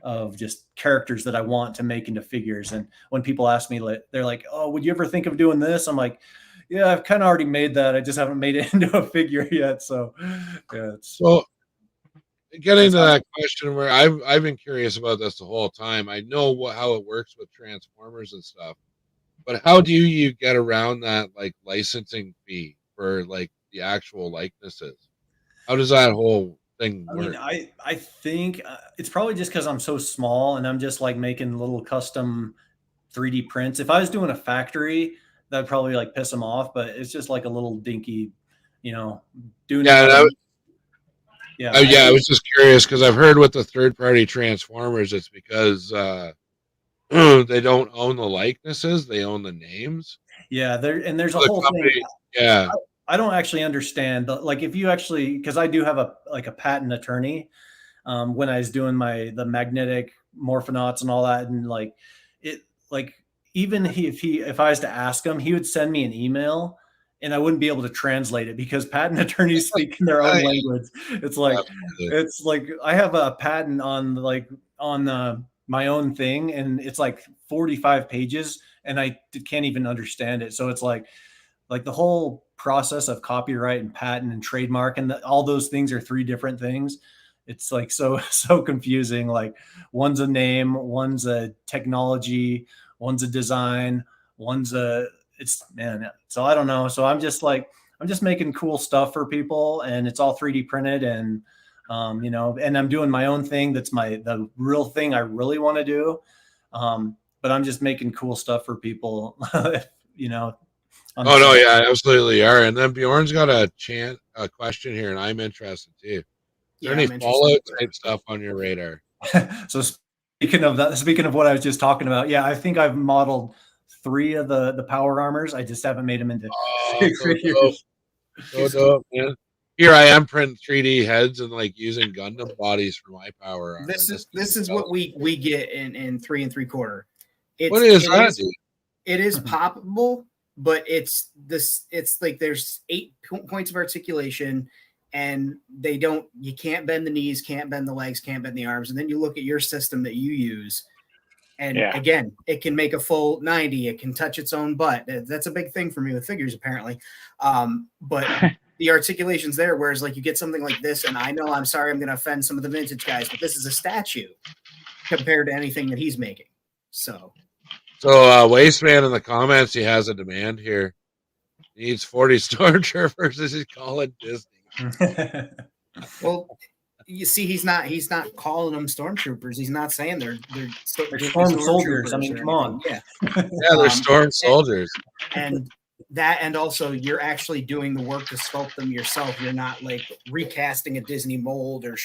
of just characters that I want to make into figures. And when people ask me, they're like, oh, would you ever think of doing this? I'm like, yeah, I've kind of already made that. I just haven't made it into a figure yet. So yeah, So getting to that question where I've been curious about this the whole time. I know how it works with Transformers and stuff, but how do you get around that like licensing fee for like the actual likenesses? How does that whole thing work? I mean, I think it's probably just because I'm so small and I'm just like making little custom 3D prints. If I was doing a factory, that'd probably like piss them off, but it's just like a little dinky, doing Yeah, it. Yeah. I was just curious because I've heard with the third-party Transformers, it's because they don't own the likenesses; they own the names. Yeah, there's a whole thing. Yeah, I don't actually understand. Like if you actually, because I do have a patent attorney. When I was doing the magnetic Morphonauts and all that, and like it, like even if I was to ask him, he would send me an email, and I wouldn't be able to translate it because patent attorneys speak in their own language. It's like I have a patent on my own thing, and it's like 45 pages, and I can't even understand it. So it's like the whole process of copyright and patent and trademark and all those things are three different things. It's like so confusing. Like one's a name, one's a technology, one's a design, so I don't know. So I'm just making cool stuff for people, and it's all 3D printed, and and I'm doing my own thing. That's the real thing I really want to do. But I'm just making cool stuff for people, Oh no, yeah, absolutely are. And then Bjorn's got a question here, and I'm interested too. Is there any Fallout type stuff on your radar? So speaking of what I was just talking about, yeah, I think I've modeled 3 of the power armors. I just haven't made them into figures. So dope, man. Here I am printing 3D heads and like using Gundam bodies for my power armor. This is what we get in 3 3/4. What is that? It is poppable, but it's like there's 8 points of articulation, and you can't bend the knees, can't bend the legs, can't bend the arms. And then you look at your system that you use, and again, it can make a full 90. It can touch its own butt. That's a big thing for me with figures, apparently. But the articulation's there. Whereas like you get something like this, and I know I'm sorry I'm going to offend some of the vintage guys, but this is a statue compared to anything that he's making. So Wasteman in the comments, he has a demand here. He needs 40 stormtroopers. He's calling Disney. Well, you see, he's not calling them stormtroopers. He's not saying they're storm soldiers. I mean, come on. Yeah, they're storm soldiers. And also you're actually doing the work to sculpt them yourself. You're not like recasting a Disney mold or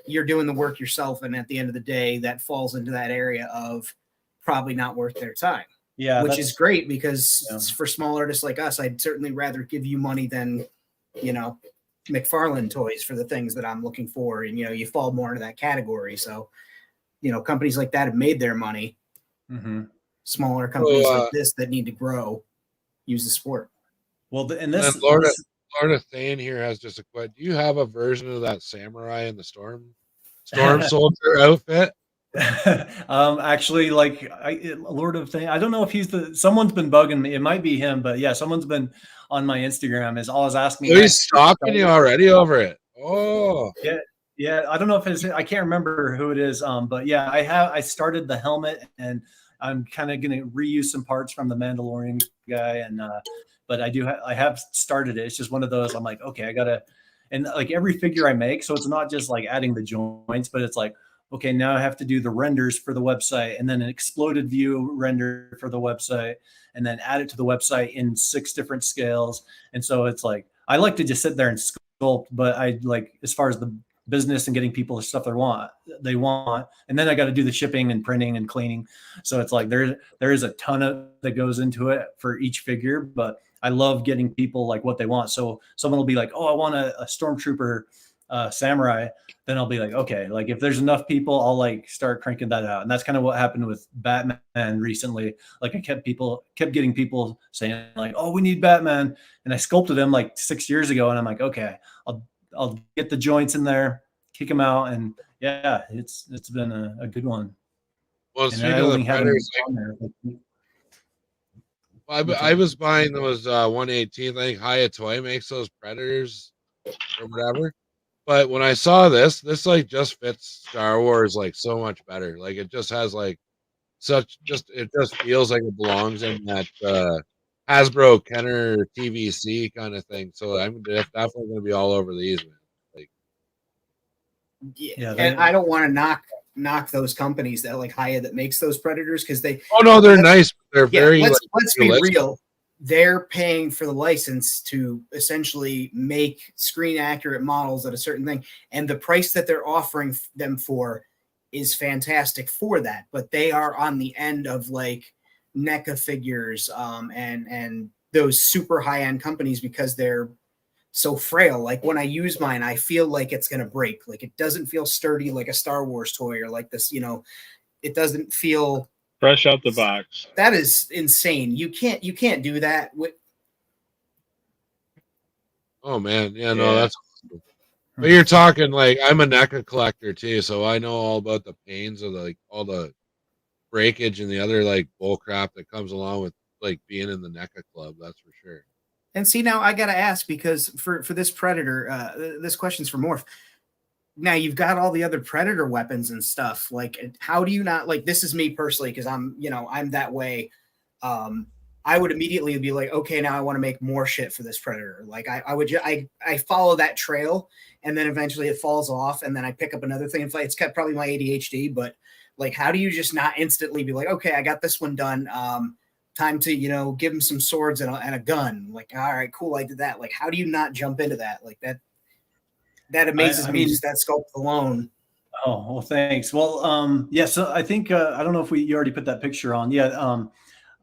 you're doing the work yourself. And at the end of the day, that falls into that area of probably not worth their time. Yeah, which is great because for small artists like us, I'd certainly rather give you money than, McFarlane toys for the things that I'm looking for. And, you fall more into that category. So, companies like that have made their money. Mm-hmm. Smaller companies like this that need to grow use the sport. Well, and this Lorna Thane here has just a question. Do you have a version of that samurai in the storm soldier outfit? Actually, like Lord of Thane, I don't know if someone's been bugging me. It might be him, but yeah, someone's been on my Instagram is always asking me. He's stalking you already over it. Oh, yeah. I don't know if I can't remember who it is. But yeah, I started the helmet, and I'm kind of going to reuse some parts from the Mandalorian guy, and but I have started it. It's just one of those. I'm like, okay, I gotta, and like every figure I make, so it's not just like adding the joints, but it's like, okay, now I have to do the renders for the website, and then an exploded view render for the website, and then add it to the website in 6 different scales. And so it's like, I like to just sit there and sculpt, but I like, as far as the business and getting people the stuff they want, and then I got to do the shipping and printing and cleaning. So it's like, there is a ton that goes into it for each figure, but I love getting people like what they want. So someone will be like, oh, I want a Stormtrooper samurai. Then I'll be like, okay, like if there's enough people, I'll like start cranking that out. And that's kind of what happened with Batman recently. Like I kept getting people saying like, oh, we need Batman. And I sculpted him like 6 years ago. And I'm like, okay, I'll get the joints in there, kick them out. And yeah, it's been a good one. Well, speaking of the Predators, I was buying those 118th. I think Hiya Toy makes those Predators or whatever. But when I saw this like just fits Star Wars like so much better. Like it just has like it just feels like it belongs in that Hasbro Kenner TVC kind of thing. So I'm definitely going to be all over these, man. Like, yeah, and I don't want to knock those companies that like Hiya that makes those Predators because they. Oh no, they're nice. They're very. Let's be real. They're paying for the license to essentially make screen accurate models at a certain thing. And the price that they're offering them for is fantastic for that. But they are on the end of like NECA figures and those super high end companies because they're so frail. Like when I use mine, I feel like it's going to break. Like it doesn't feel sturdy like a Star Wars toy or like this, it doesn't feel fresh out the box. That is insane. You can't do that with. Oh man, yeah, no, that's awesome. But you're talking like I'm a NECA collector too, so I know all about the pains of like all the breakage and the other like bull crap that comes along with like being in the NECA club. That's for sure. And see, now I gotta ask because for this Predator, this question's for Morph. Now you've got all the other Predator weapons and stuff. Like, how do you not like? This is me personally because I'm that way. I would immediately be like, okay, now I want to make more shit for this Predator. Like, I follow that trail, and then eventually it falls off, and then I pick up another thing. It's got probably my ADHD, but like, how do you just not instantly be like, okay, I got this one done. Time to give him some swords and a gun. Like, all right, cool, I did that. Like, how do you not jump into that? Like that. That amazes me, just that sculpt alone. Oh, well, thanks. Well, yeah, so I think, I don't know if you already put that picture on. Yeah.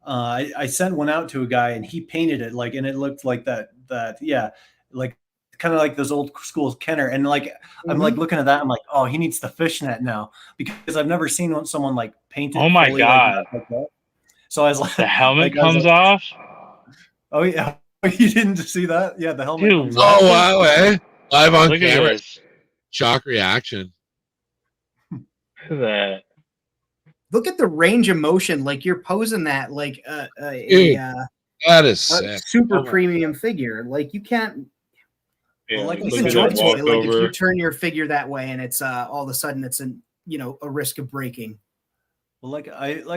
I sent one out to a guy and he painted it and it looked like that, yeah, like kind of like those old school Kenner. And like, I'm like looking at that. I'm like, oh, he needs the fishnet now because I've never seen someone like paint it. Oh my God. Like that. So I was like, the helmet comes off. Oh yeah. You didn't see that? Yeah. The helmet. Dude, oh, wow. Eh? Live on Look camera. At this. Shock reaction. Look at that. Look at the range of motion. Like you're posing that like that is sick. super premium figure. Like you can't. Yeah, like look Even at George that would say, like, if you walkover. turn your figure that way and it's all of a sudden it's a risk of breaking. Well, like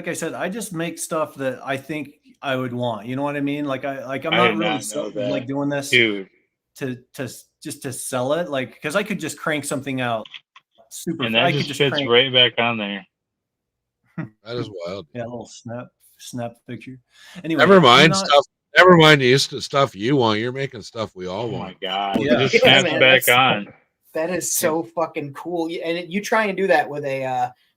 I said, I just make stuff that I think I would want. You know what I mean? I'm I not did really not know that. like doing this Dude. to just to sell it, like, because I could just crank something out super. And that I could just just fits crank. right back on there. That is wild. Yeah, a little snap picture. Anyway, Never I'm mind not. stuff. Never mind the stuff you want. You're making stuff we all Oh my want. god. Yeah. It just Yeah, snaps man, back on. That is so fucking cool. And you try and do that with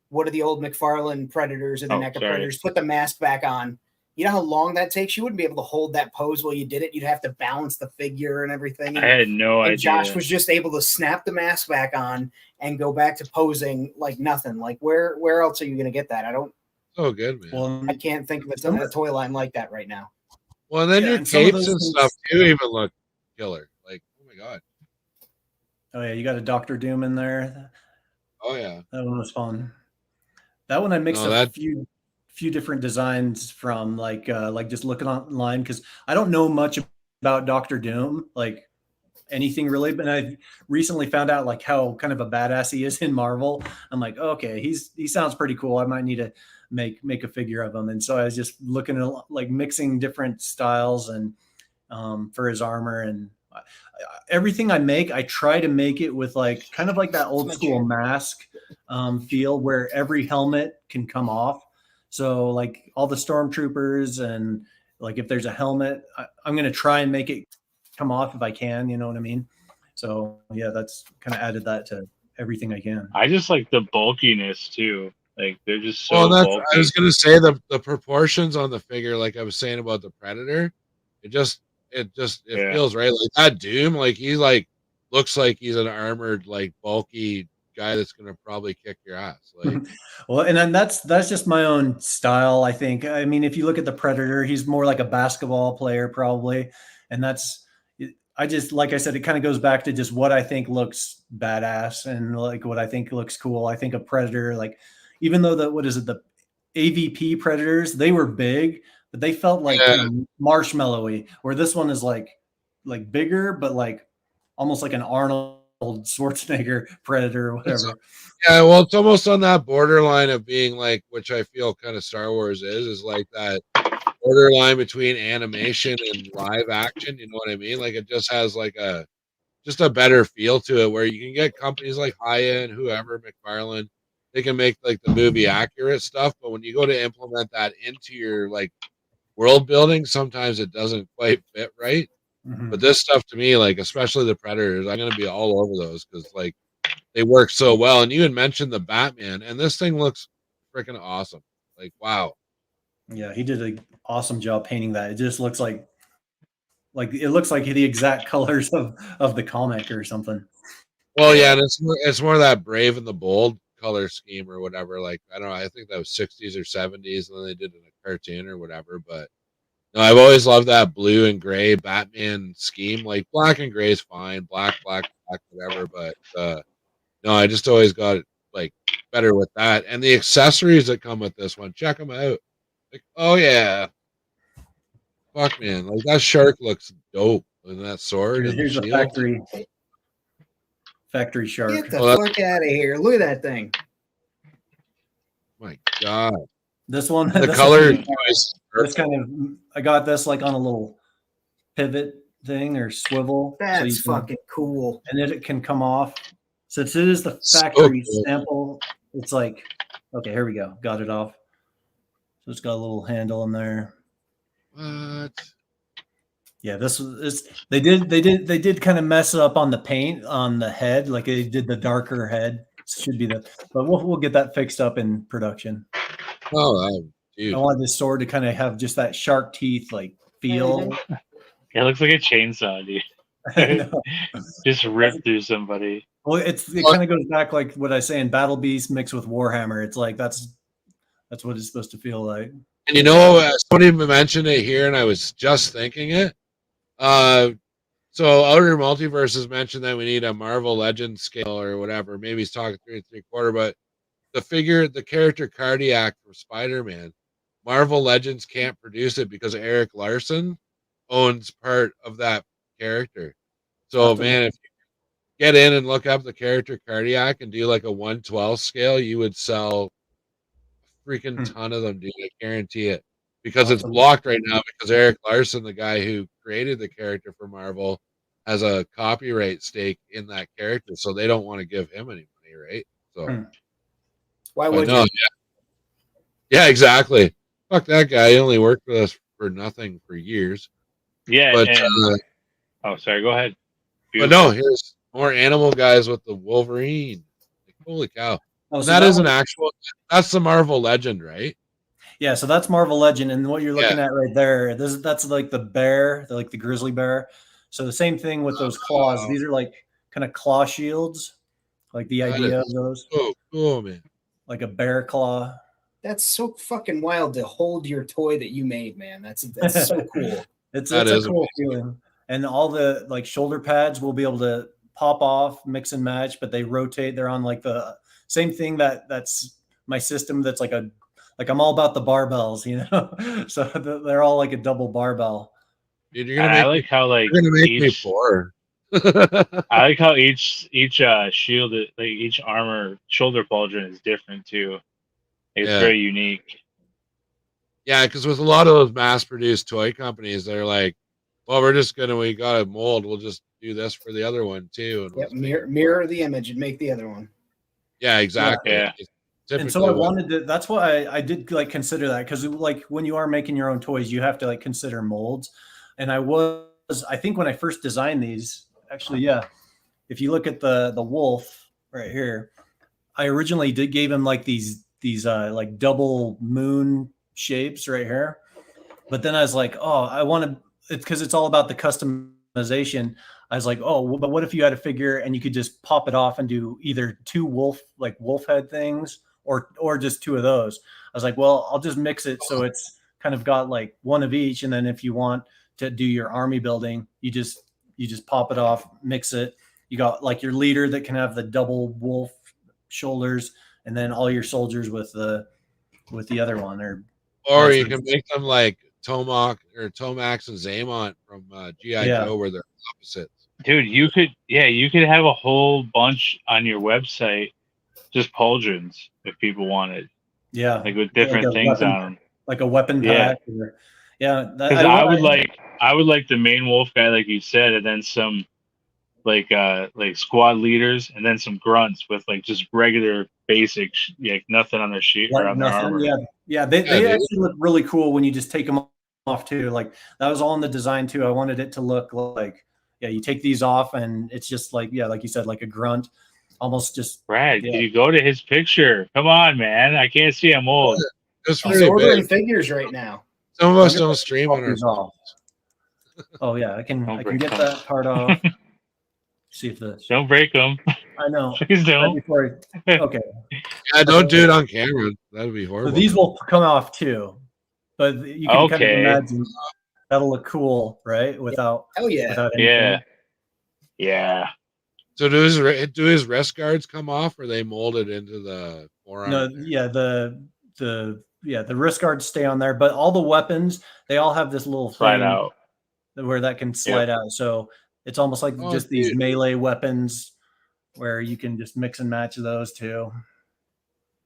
what are the old McFarlane Predators or the NECA Predators? Put the mask back on. You know how long that takes? You wouldn't be able to hold that pose while you did it. You'd have to balance the figure and everything. I had no idea. Josh was just able to snap the mask back on and go back to posing like nothing. Like where else are you going to get that? So good, man. Well, I can't think of a toy line like that right now. Well, and then Yeah, your and some of capes those and things- stuff too even look killer. Like, oh my god. Oh yeah, you got a Doctor Doom in there. Oh yeah. That one was fun. That one I mixed a few different designs from, like just looking online, because I don't know much about Doctor Doom, like anything really, but I recently found out like how kind of a badass he is in Marvel. I'm like, okay, he sounds pretty cool. I might need to make a figure of him. And so I was just looking at like mixing different styles and for his armor, and everything I make, I try to make it with like kind of like that old school mask feel, where every helmet can come off. So like all the stormtroopers, and like if there's a helmet, I'm going to try and make it come off if I can, you know what I mean? So yeah, that's kind of added that to everything I can. I just like the bulkiness too. Like they're just so Well, bulky. I was gonna say the proportions on the figure, like I was saying about the Predator, it feels right. Like that Doom, like he like looks like he's an armored, like bulky guy that's gonna probably kick your ass. Like, well, and then that's just my own style, I think. I mean, if you look at the Predator, he's more like a basketball player probably, and I just, like I said, it kind of goes back to just what I think looks badass and like what I think looks cool. I think a Predator, like, even though the AVP Predators, they were big, but they felt like kind of marshmallowy, where this one is like bigger, but like almost like an Arnold Schwarzenegger Predator or whatever. Yeah, well, it's almost on that borderline of being like, which I feel kind of Star Wars is like that borderline between animation and live action. You know what I mean? Like it just has like a better feel to it, where you can get companies like Haya and whoever, McFarlane, they can make like the movie accurate stuff, but when you go to implement that into your like world building, sometimes it doesn't quite fit right. Mm-hmm. But this stuff to me, like especially the Predators, I'm gonna be all over those because like they work so well. And you had mentioned the Batman, and this thing looks freaking awesome. Like wow. Yeah, he did an awesome job painting that. It just looks like it looks like the exact colors of the comic or something. Well, yeah, and it's more that brave and the bold color scheme or whatever. Like I don't know, I think that was 60s or 70s, and then they did it in a cartoon or whatever. But no, I've always loved that blue and gray Batman scheme. Like black and gray is fine, black, whatever. But no, I just always got like better with that. And the accessories that come with this one, check them out. Like, oh yeah, fuck man, like that shark looks dope, and that sword and the Here's shield. A factory shark. Get the fuck out of here! Look at that thing. My God, this one, the color choice. This kind of, I got this like on a little pivot thing or swivel. That's fucking cool. And then it can come off. Since it is the factory sample, it's like, okay, here we go. Got it off. So it's got a little handle in there. What? Yeah, they did kind of mess up on the paint on the head, like they did the darker head. Should be but we'll get that fixed up in production. Oh, dude. I wanted this sword to kind of have just that shark teeth like feel. It looks like a chainsaw, dude. Just rip through somebody. Well, it kind of goes back like what I say in Battle Beast mixed with Warhammer. It's like that's what it's supposed to feel like. And you know, somebody mentioned it here, and I was just thinking it. So Outer Multiverses mentioned that we need a Marvel Legends scale or whatever. Maybe he's talking 3 3/4, but the character Cardiac from Spider-Man, Marvel Legends can't produce it because Eric Larson owns part of that character. So man, if you get in and look up the character Cardiac and do like a 1/12 scale, you would sell a freaking ton of them, dude. I guarantee it. Because it's blocked right now because Eric Larson, the guy who created the character for Marvel, has a copyright stake in that character, so they don't want to give him any money, right? So why would you? Yeah, exactly. Fuck that guy. He only worked with us for nothing for years. Yeah, but oh, sorry. Go ahead. But no, here's more animal guys with the Wolverine. Like, holy cow! Oh, so that is an actual. That's the Marvel Legend, right? Yeah, so that's Marvel Legend, and what you're looking at right there, that's like the bear, like the grizzly bear. So the same thing with those claws. These are like kind of claw shields, like the idea of those. Oh, cool, man! Like a bear claw. That's so fucking wild to hold your toy that you made, man. That's so cool. It's a cool feeling. And all the like shoulder pads will be able to pop off, mix and match, but they rotate. They're on like the same thing that's my system. That's like I'm all about the barbells, you know. So they're all like a double barbell. Dude, you're gonna make me poor. I like how each shield, like each armor shoulder pauldron is different too. It's very unique. Yeah, because with a lot of those mass-produced toy companies, they're like, "Well, we got a mold. We'll just do this for the other one too." And mirror the image and make the other one. Yeah, exactly. Yeah. And so I wanted to. That's why I did like consider that, because like when you are making your own toys, you have to like consider molds. And I think when I first designed these, actually, yeah, if you look at the wolf right here, I originally gave him like these like double moon shapes right here, but then I was like, oh, I want to, it's because it's all about the customization. I was like, oh, but what if you had a figure and you could just pop it off and do either two wolf head things or just two of those? I was like, well, I'll just mix it so it's kind of got like one of each, and then if you want to do your army building, you just pop it off, mix it. You got like your leader that can have the double wolf shoulders, and then all your soldiers with the other one. Or you can make them like Tomac and Zaymont from G.I. Joe, where they're opposites. Dude, you could have a whole bunch on your website, just pauldrons, if people wanted. Yeah, like with different things on them, like a weapon pack. Because I would like the main wolf guy, like you said, and then some like squad leaders, and then some grunts with like just regular basic, like nothing on their sheet or on their armor. They actually look really cool when you just take them off too. Like that was all in the design too. I wanted it to look like, you take these off and it's just like, like you said, like a grunt, almost just. Brad, can you go to his picture? Come on, man! I can't see him old. He's ordering figures right now. Some of us don't stream on our phones. Oh yeah, I can get that part off. See if this. Don't break them. I know. Please don't. Okay. Yeah, don't do it on camera. That would be horrible. So these will come off too, but you can kind of imagine that'll look cool, right? Without without anything. Yeah. So do his wrist guards come off, or are they molded into the forearm? No, the wrist guards stay on there, but all the weapons, they all have this little slide out where that can slide out. So it's almost like just these melee weapons where you can just mix and match those too.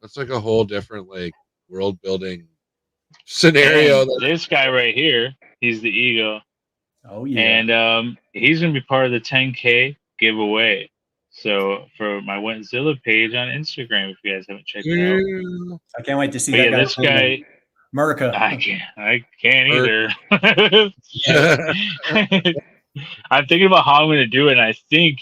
That's like a whole different like world building scenario. This guy right here, he's the Eagle. Oh yeah. And he's gonna be part of the 10K giveaway. So for my Wentzilla page on Instagram, if you guys haven't checked it out. I can't wait to see that guy. This guy Murica. I can't either. I'm thinking about how I'm going to do it. And I think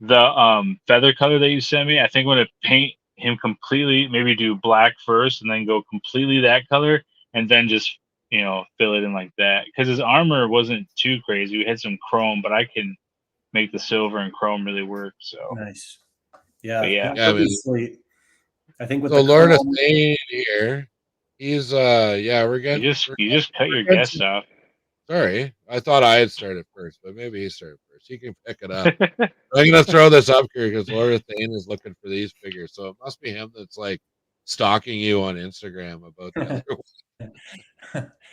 the feather color that you sent me, I think I'm going to paint him completely, maybe do black first and then go completely that color and then just, fill it in like that. Because his armor wasn't too crazy. We had some chrome, but I can make the silver and chrome really work. So nice. Yeah. Sweet. I think with the Lord of Thane here, he's we're getting you just cut your guess off. Sorry, I thought I had started first, but maybe he started first. He can pick it up. I'm gonna throw this up here because Lord of Thane is looking for these figures, so it must be him that's like stalking you on Instagram about the other one.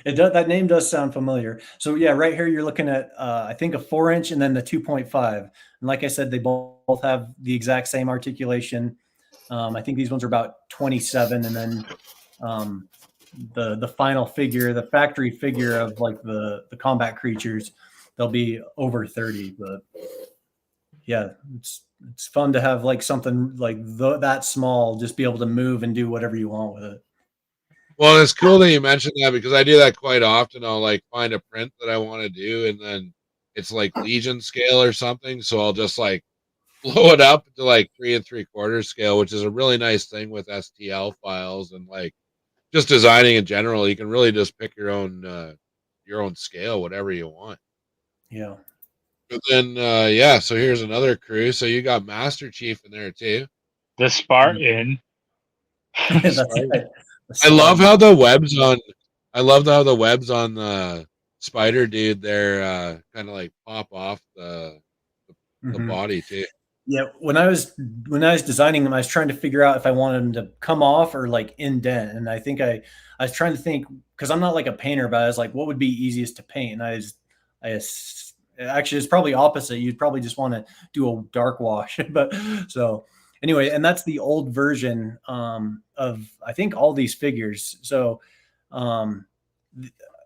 It does, that name does sound familiar. So yeah, right here you're looking at I think a 4-inch and then the 2.5. And like I said, they both have the exact same articulation. I think these ones are about 27, and then the final figure, the factory figure of like the combat creatures, they'll be over 30. But yeah, it's fun to have like something like that small, just be able to move and do whatever you want with it. Well, it's cool that you mentioned that because I do that quite often. I'll like find a print that I want to do, and then it's like Legion scale or something. So I'll just like blow it up to like 3 3/4 scale, which is a really nice thing with STL files and like just designing in general. You can really just pick your own scale, whatever you want. Yeah. But then, yeah. So here's another crew. So you got Master Chief in there too. The Spartan. That's right. I love how the webs on. I love how the webs on the spider dude there kind of like pop off the body too. Yeah, when I was designing them, I was trying to figure out if I wanted them to come off or like indent, and I think I was trying to think, because I'm not like a painter, but I was like, what would be easiest to paint? And actually it's probably opposite. You'd probably just want to do a dark wash, but so anyway, and that's the old version of I think all these figures. So I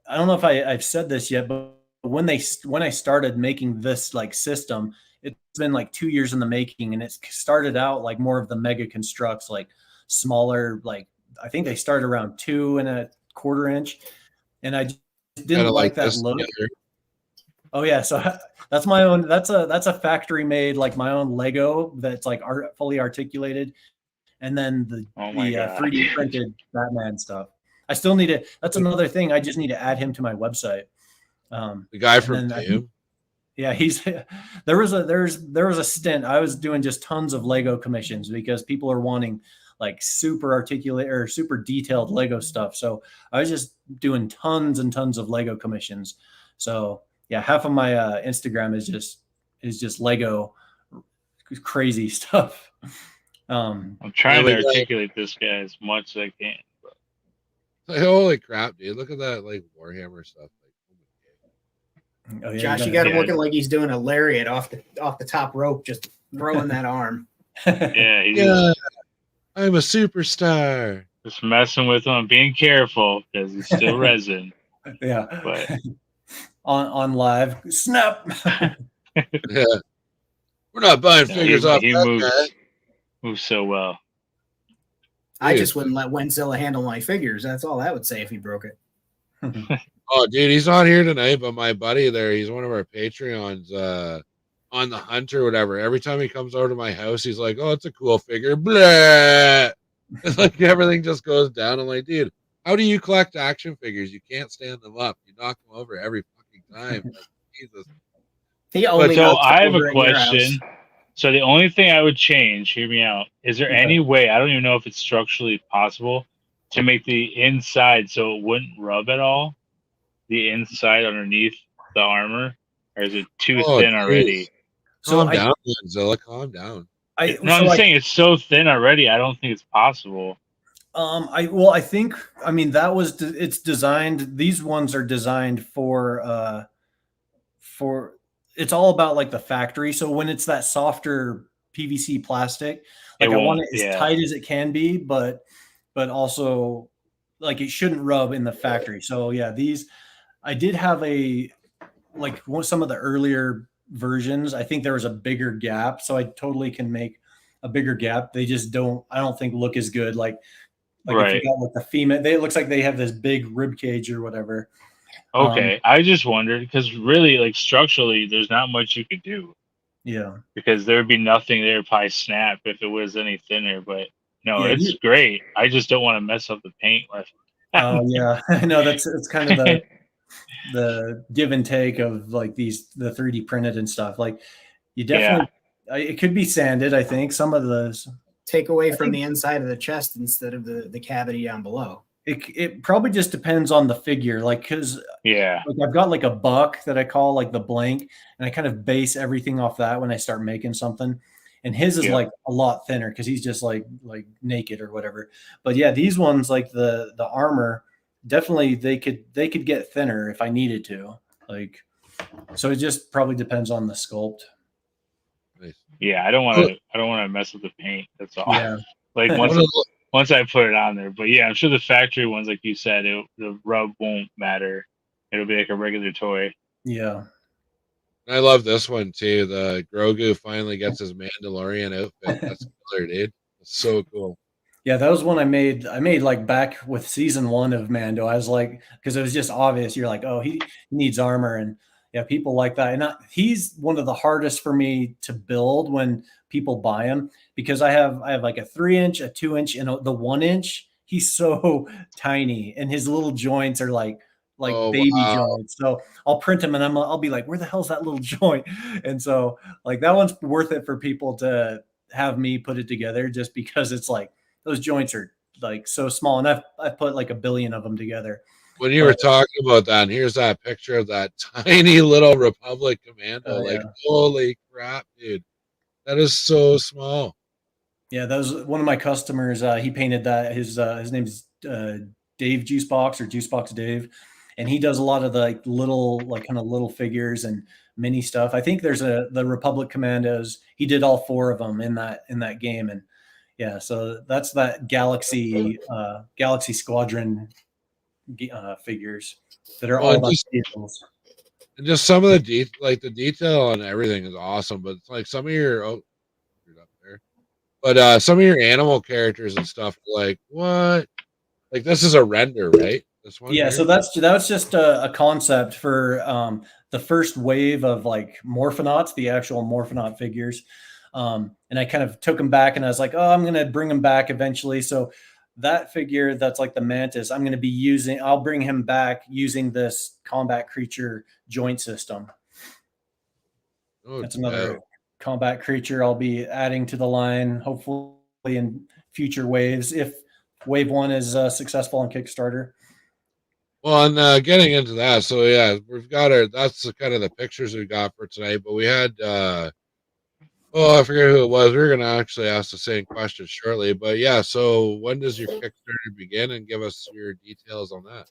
don't know if I've said this yet, but when I started making this like system, it's been like 2 years in the making, and it started out like more of the mega constructs, like smaller, like I think they started around 2 1/4 inch, and I just didn't like that look. Together. Oh yeah, so that's my own. That's a factory made, like my own Lego that's like fully articulated, and then the 3D printed Batman stuff. I still need to. That's another thing. I just need to add him to my website. The guy from Doom. Yeah, there was a stint. I was doing just tons of Lego commissions because people are wanting like super articulate or super detailed Lego stuff. So I was just doing tons and tons of Lego commissions. So yeah, half of my Instagram is just Lego crazy stuff. I'm trying to articulate this guy as much as I can. Like, holy crap, dude! Look at that like Warhammer stuff. Oh, yeah, Josh, you got him looking like he's doing a lariat off the top rope, just throwing that arm. Yeah, I'm a superstar. Just messing with him, being careful because he's still resin. Yeah, but on live, snap. Yeah, we're not buying figures off that guy. Moves so well. I just wouldn't let Wenzilla handle my figures. That's all I would say if he broke it. Oh, dude, he's not here tonight, but my buddy there, he's one of our Patreons on the hunt or whatever. Every time he comes over to my house, he's like, oh, it's a cool figure. Blah! It's like everything just goes down. I'm like, dude, how do you collect action figures? You can't stand them up. You knock them over every fucking time. Like, Jesus. I have a question. So the only thing I would change, hear me out, is there any way, I don't even know if it's structurally possible, to make the inside so it wouldn't rub at all? The inside underneath the armor, or is it too thin already? Calm down, Zilla. Calm down. I'm saying it's so thin already. I don't think it's possible. I think it's designed. These ones are designed for it's all about like the factory. So when it's that softer PVC plastic, like I want it as tight as it can be, but also like it shouldn't rub in the factory. So yeah, these. I did have some of the earlier versions. I think there was a bigger gap, so I totally can make a bigger gap. They just I don't think look as good. Like right. If you got like the female, it looks like they have this big rib cage or whatever. Okay, I just wondered because really, like structurally, there's not much you could do. Yeah, because there would be nothing there to probably snap if it was any thinner. But no, it's great. I just don't want to mess up the paint with. Oh yeah, I know it's kind of the give and take of like the 3D printed and stuff. Like you definitely it could be sanded. I think some of those take away from the inside of the chest instead of the cavity down below. It probably just depends on the figure, like because like I've got like a buck that I call like the blank, and I kind of base everything off that when I start making something. And his is like a lot thinner because he's just like naked or whatever. But yeah, these ones like the armor definitely they could get thinner if I needed to. Like, so it just probably depends on the sculpt. Nice. Yeah, I don't want to mess with the paint. That's all. Yeah. Like once I put it on there, but yeah, I'm sure the factory ones, like you said, the rub won't matter. It'll be like a regular toy. Yeah. I love this one too. The Grogu finally gets his Mandalorian outfit. That's killer, dude. It's so cool. Yeah, that was one I made like back with season 1 of Mando. I was like, because it was just obvious. You're like, oh, he needs armor, and yeah, people like that. And he's one of the hardest for me to build when people buy him, because I have like a 3-inch, a 2-inch, and the 1-inch. He's so tiny, and his little joints are like baby joints. So I'll print them, and I'll be like, where the hell's that little joint? And so like that one's worth it for people to have me put it together, just because it's like, those joints are like so small, and I've put like a billion of them together. When you were talking about that, and here's that picture of that tiny little Republic Commando. Like, holy crap, dude. That is so small. Yeah, that was one of my customers. He painted that. His name's Dave Juicebox, or Juicebox Dave, and he does a lot of the like little, like kind of little figures and mini stuff. I think there's the Republic Commandos. He did all 4 of them in that game, and yeah, so that's that Galaxy Squadron figures that are all about vehicles. And just some of the the detail on everything is awesome. But it's like some of your up there, but some of your animal characters and stuff, like what? Like this is a render, right? This one. Yeah, here? so that was just a concept for the first wave of like Morphonauts, the actual Morphonaut figures. And I kind of took them back, and I was like, oh, I'm going to bring them back eventually. So that figure, that's like the Mantis, I'm going to be I'll bring him back using this combat creature joint system. Oh, that's another combat creature I'll be adding to the line, hopefully in future waves, if wave 1 is successful on Kickstarter. Well, and getting into that, so yeah, we've got that's the kind of the pictures we got for tonight, but we had I forget who it was. We were going to actually ask the same question shortly, but yeah. So when does your Kickstarter begin, and give us your details on that?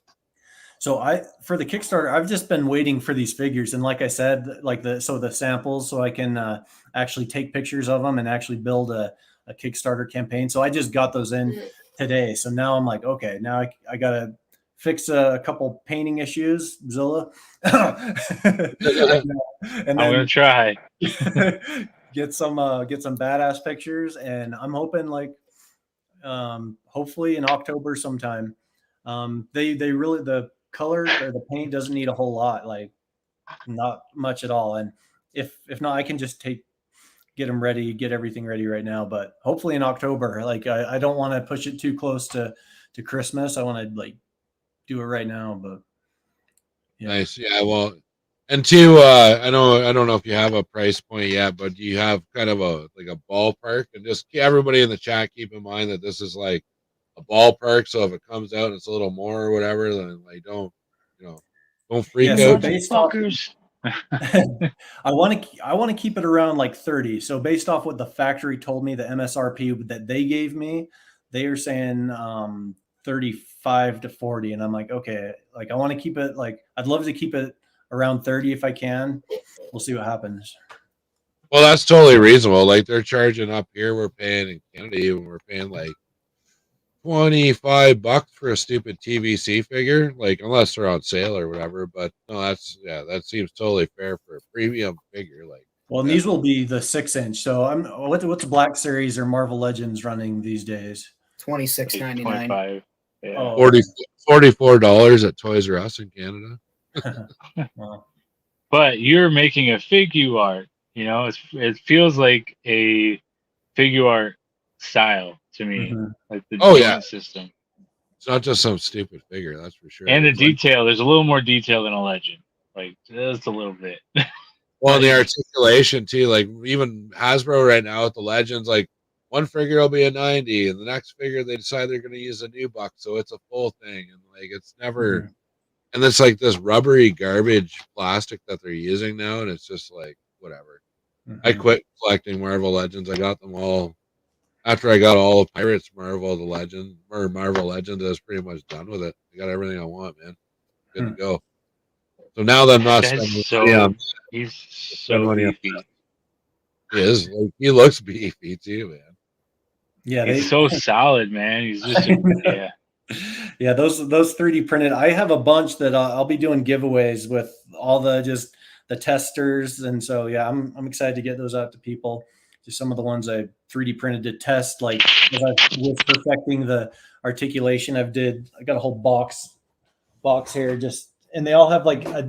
So for the Kickstarter, I've just been waiting for these figures, and like I said, like the samples, so I can actually take pictures of them and actually build a Kickstarter campaign. So I just got those in today. So now I'm like, okay, now I gotta fix a couple painting issues, Zilla, and then, I'm gonna try. get some badass pictures, and I'm hoping like hopefully in October sometime. They really, the color or the paint doesn't need a whole lot, like not much at all. And if not, I can just get them ready, get everything ready right now. But hopefully in October, like I don't want to push it too close to Christmas. I want to like do it right now. But yeah. Nice. Yeah. Well, and two, I don't know if you have a price point yet, but do you have kind of a ballpark? And just everybody in the chat, keep in mind that this is like a ballpark. So if it comes out and it's a little more or whatever, then like don't freak out. Based off, I want to keep it around like 30. So based off what the factory told me, the MSRP that they gave me, they are saying 35 to 40, and I'm like, okay, like I want to keep it, like I'd love to keep it around 30 if I can. We'll see what happens. Well, that's totally reasonable. Like they're charging up here, we're paying in Canada, even we're paying like $25 for a stupid TVC figure, like unless they're on sale or whatever. But no, that seems totally fair for a premium figure. Like, well, and these will be the 6-inch. So what's Black Series or Marvel Legends running these days? $26.99. Yeah. Oh, $44 at Toys R Us in Canada. Wow. But you're making a figure art. It feels like a figure art style to me, like the joint system. It's not just some stupid figure, that's for sure. And the detail, there's a little more detail than a legend, like just a little bit. Well, the articulation too, like even Hasbro right now with the legends, like one figure will be a 90, and the next figure they decide they're going to use a new buck, so it's a full thing, and like it's never. And it's like this rubbery garbage plastic that they're using now, and it's just like whatever. I quit collecting Marvel Legends. I got them all after I got all of Pirates, Marvel, the Legend, or Marvel Legends, I was pretty much done with it. I got everything I want, man. Good to go. So now that I'm not spending money on, he's so beefy. He is. Like, he looks beefy too, man. Yeah, he's so solid, man. He's just yeah. Yeah, those 3D printed. I have a bunch that I'll be doing giveaways with all the testers, and so yeah, I'm excited to get those out to people. Just some of the ones I 3D printed to test, like as I was perfecting the articulation. I got a whole box here, and they all have like a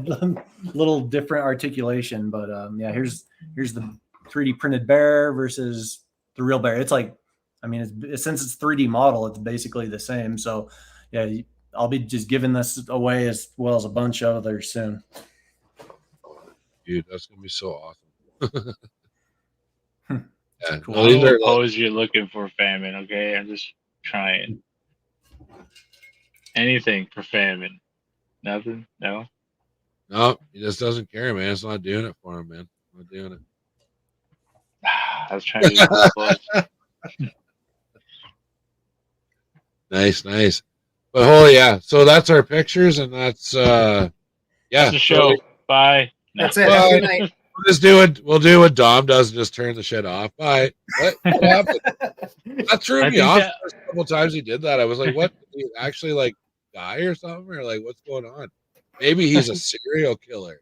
little different articulation. But yeah, here's the 3D printed bear versus the real bear. It's like, I mean, since it's 3D model, it's basically the same. So yeah, I'll be just giving this away as well as a bunch of others soon. Dude, that's gonna be so awesome. Yeah, cool. I don't know what pose you're looking for, Famine. Okay, I'm just trying. Anything for Famine. Nothing? No? No, he just doesn't care, man. It's not doing it for him, man. Not doing it. I was trying to do close. Nice. But holy yeah. So that's our pictures, and that's yeah. That's the show. Bye. That's it. Have a good night. We'll do what Dom does and just turn the shit off. Bye. What happened? That threw me off. The first couple times he did that. I was like, what? Did he actually like die or something? Or like, what's going on? Maybe he's a serial killer.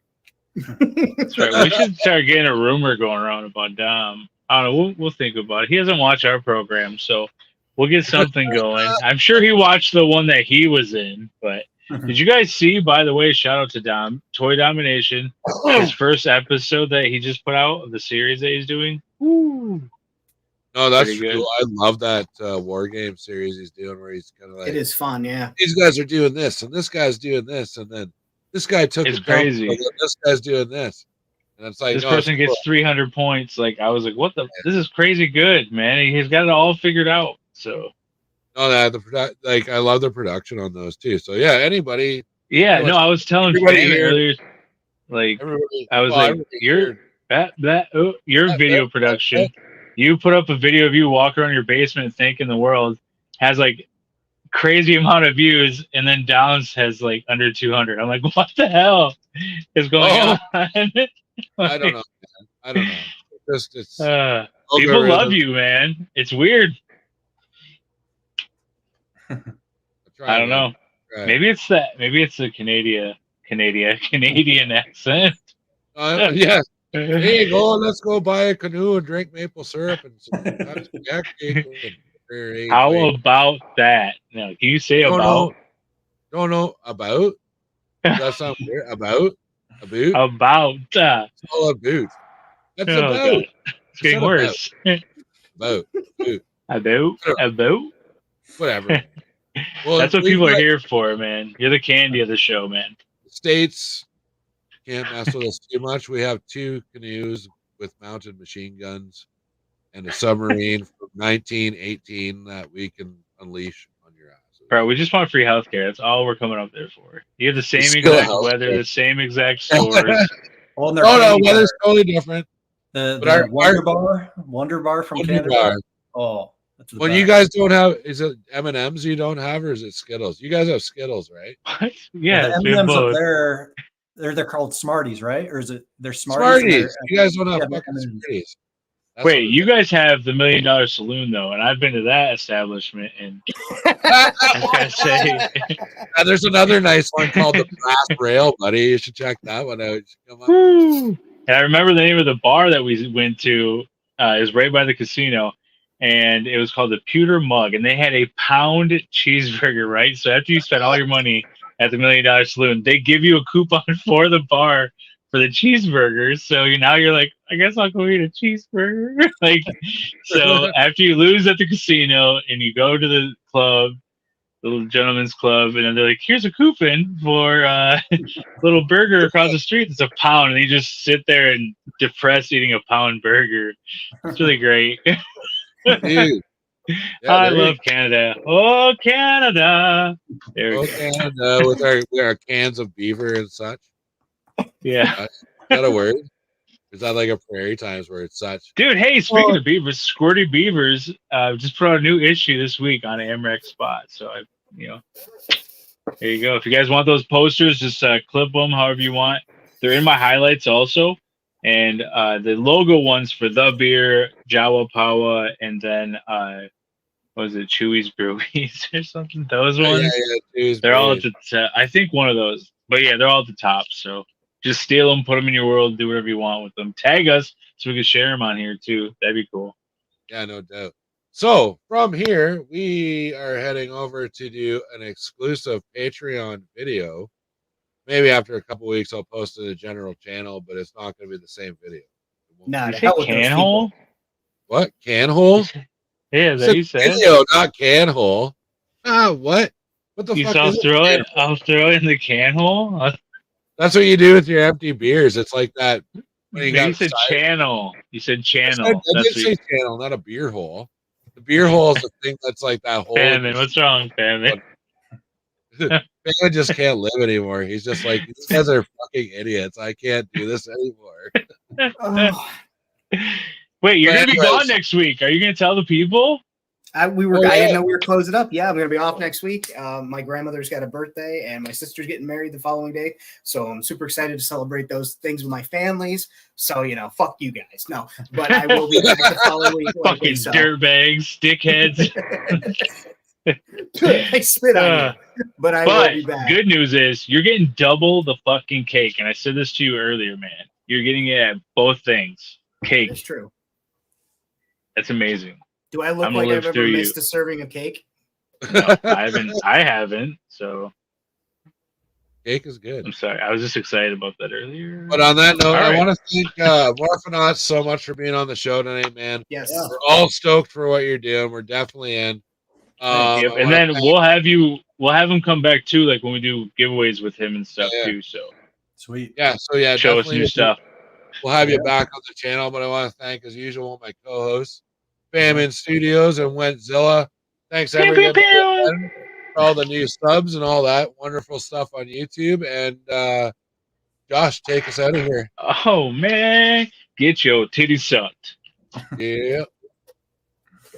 That's right. We should start getting a rumor going around about Dom. I don't know. We'll think about it. He doesn't watch our program, so we'll get something going. I'm sure he watched the one that he was in, but did you guys see, by the way, shout out to Dom, Toy Domination, his first episode that he just put out of the series that he's doing? Woo. No, that's cool. I love that war game series he's doing where he's kind of like, it is fun, yeah. These guys are doing this, and this guy's doing this, and then this guy took it's crazy. Dump, this guy's doing this. And it's like, this person gets 300 points. Like, I was like, what the? This is crazy good, man. He's got it all figured out. So. No, I love the production on those too. So yeah, anybody. Yeah, no, I was telling Fran earlier, like I was like, your video production. You put up a video of you walk around your basement thinking the world has like crazy amount of views, and then Downs has like under 200. I'm like, what the hell is going on? I don't know, man. I don't know. It's people love you, man. It's weird. I don't know. Maybe it's the Canadian accent. Yeah. Hey, let's go buy a canoe and drink maple syrup and some cake. How about that? Now, can you say about? Don't know about. Does that sound weird? About. It's all about. That's about. It's getting worse. About. About. Whatever. Well, that's what people are here for, man. You're the candy of the show, man. States can't mess with us too much. We have 2 canoes with mounted machine guns and a submarine from 1918 that we can unleash on your ass. Bro, we just want free healthcare. That's all we're coming up there for. You have the same exact weather, the same exact stores. No, weather's totally different. The Wonder Bar from Canada. Bar. Oh. When you guys don't have, is it M&Ms you don't have, or is it Skittles? You guys have Skittles, right? What? Yeah, the M&Ms up there, they're called Smarties, right? Or is it they're Smarties? You guys don't have fucking Smarties. Wait, you guys have the $1 Million Saloon though, and I've been to that establishment, and I gotta say, there's another nice one called the Brass Rail, buddy. You should check that one out. Come on. And I remember the name of the bar that we went to. Is right by the casino. And it was called the Pewter Mug, and they had a pound cheeseburger, right? So after you spend all your money at the $1 Million Saloon, they give you a coupon for the bar for the cheeseburgers. So now you're like, I guess I'll go eat a cheeseburger. Like, so after you lose at the casino and you go to the club, the little gentleman's club, and then they're like, here's a coupon for a little burger across the street. It's a pound, and you just sit there and depressed eating a pound burger. It's really great. Dude. Yeah, I love Canada. Oh, Canada. There we go. Canada with our cans of beaver and such. Yeah. Is that a word? Is that like a Prairie Times where it's such? Dude, hey, speaking of beavers, Squirty Beavers just put out a new issue this week on Amrex Spot. So there you go. If you guys want those posters, just clip them however you want. They're in my highlights also. And the logo ones for The Beer, Jawa Pawa, and then what was it, Chewy's Brewies or something? Those ones. Yeah, they're all at the top. I think one of those. But yeah, they're all at the top. So just steal them, put them in your world, do whatever you want with them. Tag us so we can share them on here too. That'd be cool. Yeah, no doubt. So from here, we are heading over to do an exclusive Patreon video. Maybe after a couple weeks, I'll post it to the general channel, but it's not going to be the same video. No, you say Canhole? What? Canhole? Yeah, that you said. Video, not Canhole. What? What the fuck is it? I'll throw it in the canhole? That's what you do with your empty beers. It's like that. When you said channel. You said channel. I did say channel, not a beer hole. The beer hole is the thing that's like that hole. Famine, what's wrong, Famine? Famine just can't live anymore. He's just like, these guys are fucking idiots. I can't do this anymore. Wait, you're gonna be gone next week. Are you gonna tell the people? I didn't know we were closing up. Yeah, I'm gonna be off next week. My grandmother's got a birthday, and my sister's getting married the following day. So I'm super excited to celebrate those things with my families. So fuck you guys. No, but I will be back the following week. Fucking dirtbags, dickheads. I spit on you, but I will be back. Good news is you're getting double the fucking cake, and I said this to you earlier, man. You're getting it at both things. Cake. That's true. That's amazing. Do I look like I've ever missed a serving of cake? No, I haven't. So cake is good. I'm sorry. I was just excited about that earlier. But on that note, I want to thank Morphonauts so much for being on the show tonight, man. Yes. We're all stoked for what you're doing. We're definitely in. And then we'll have him come back too, like when we do giveaways with him and stuff too. So sweet. Yeah. So yeah, show us new stuff. We'll have you back on the channel, but I want to thank, as usual, my co-hosts, Famine Studios and Wentzilla. Thanks everybody for all the new subs and all that wonderful stuff on YouTube. And Josh, take us out of here. Oh man, get your titties sucked. Yeah.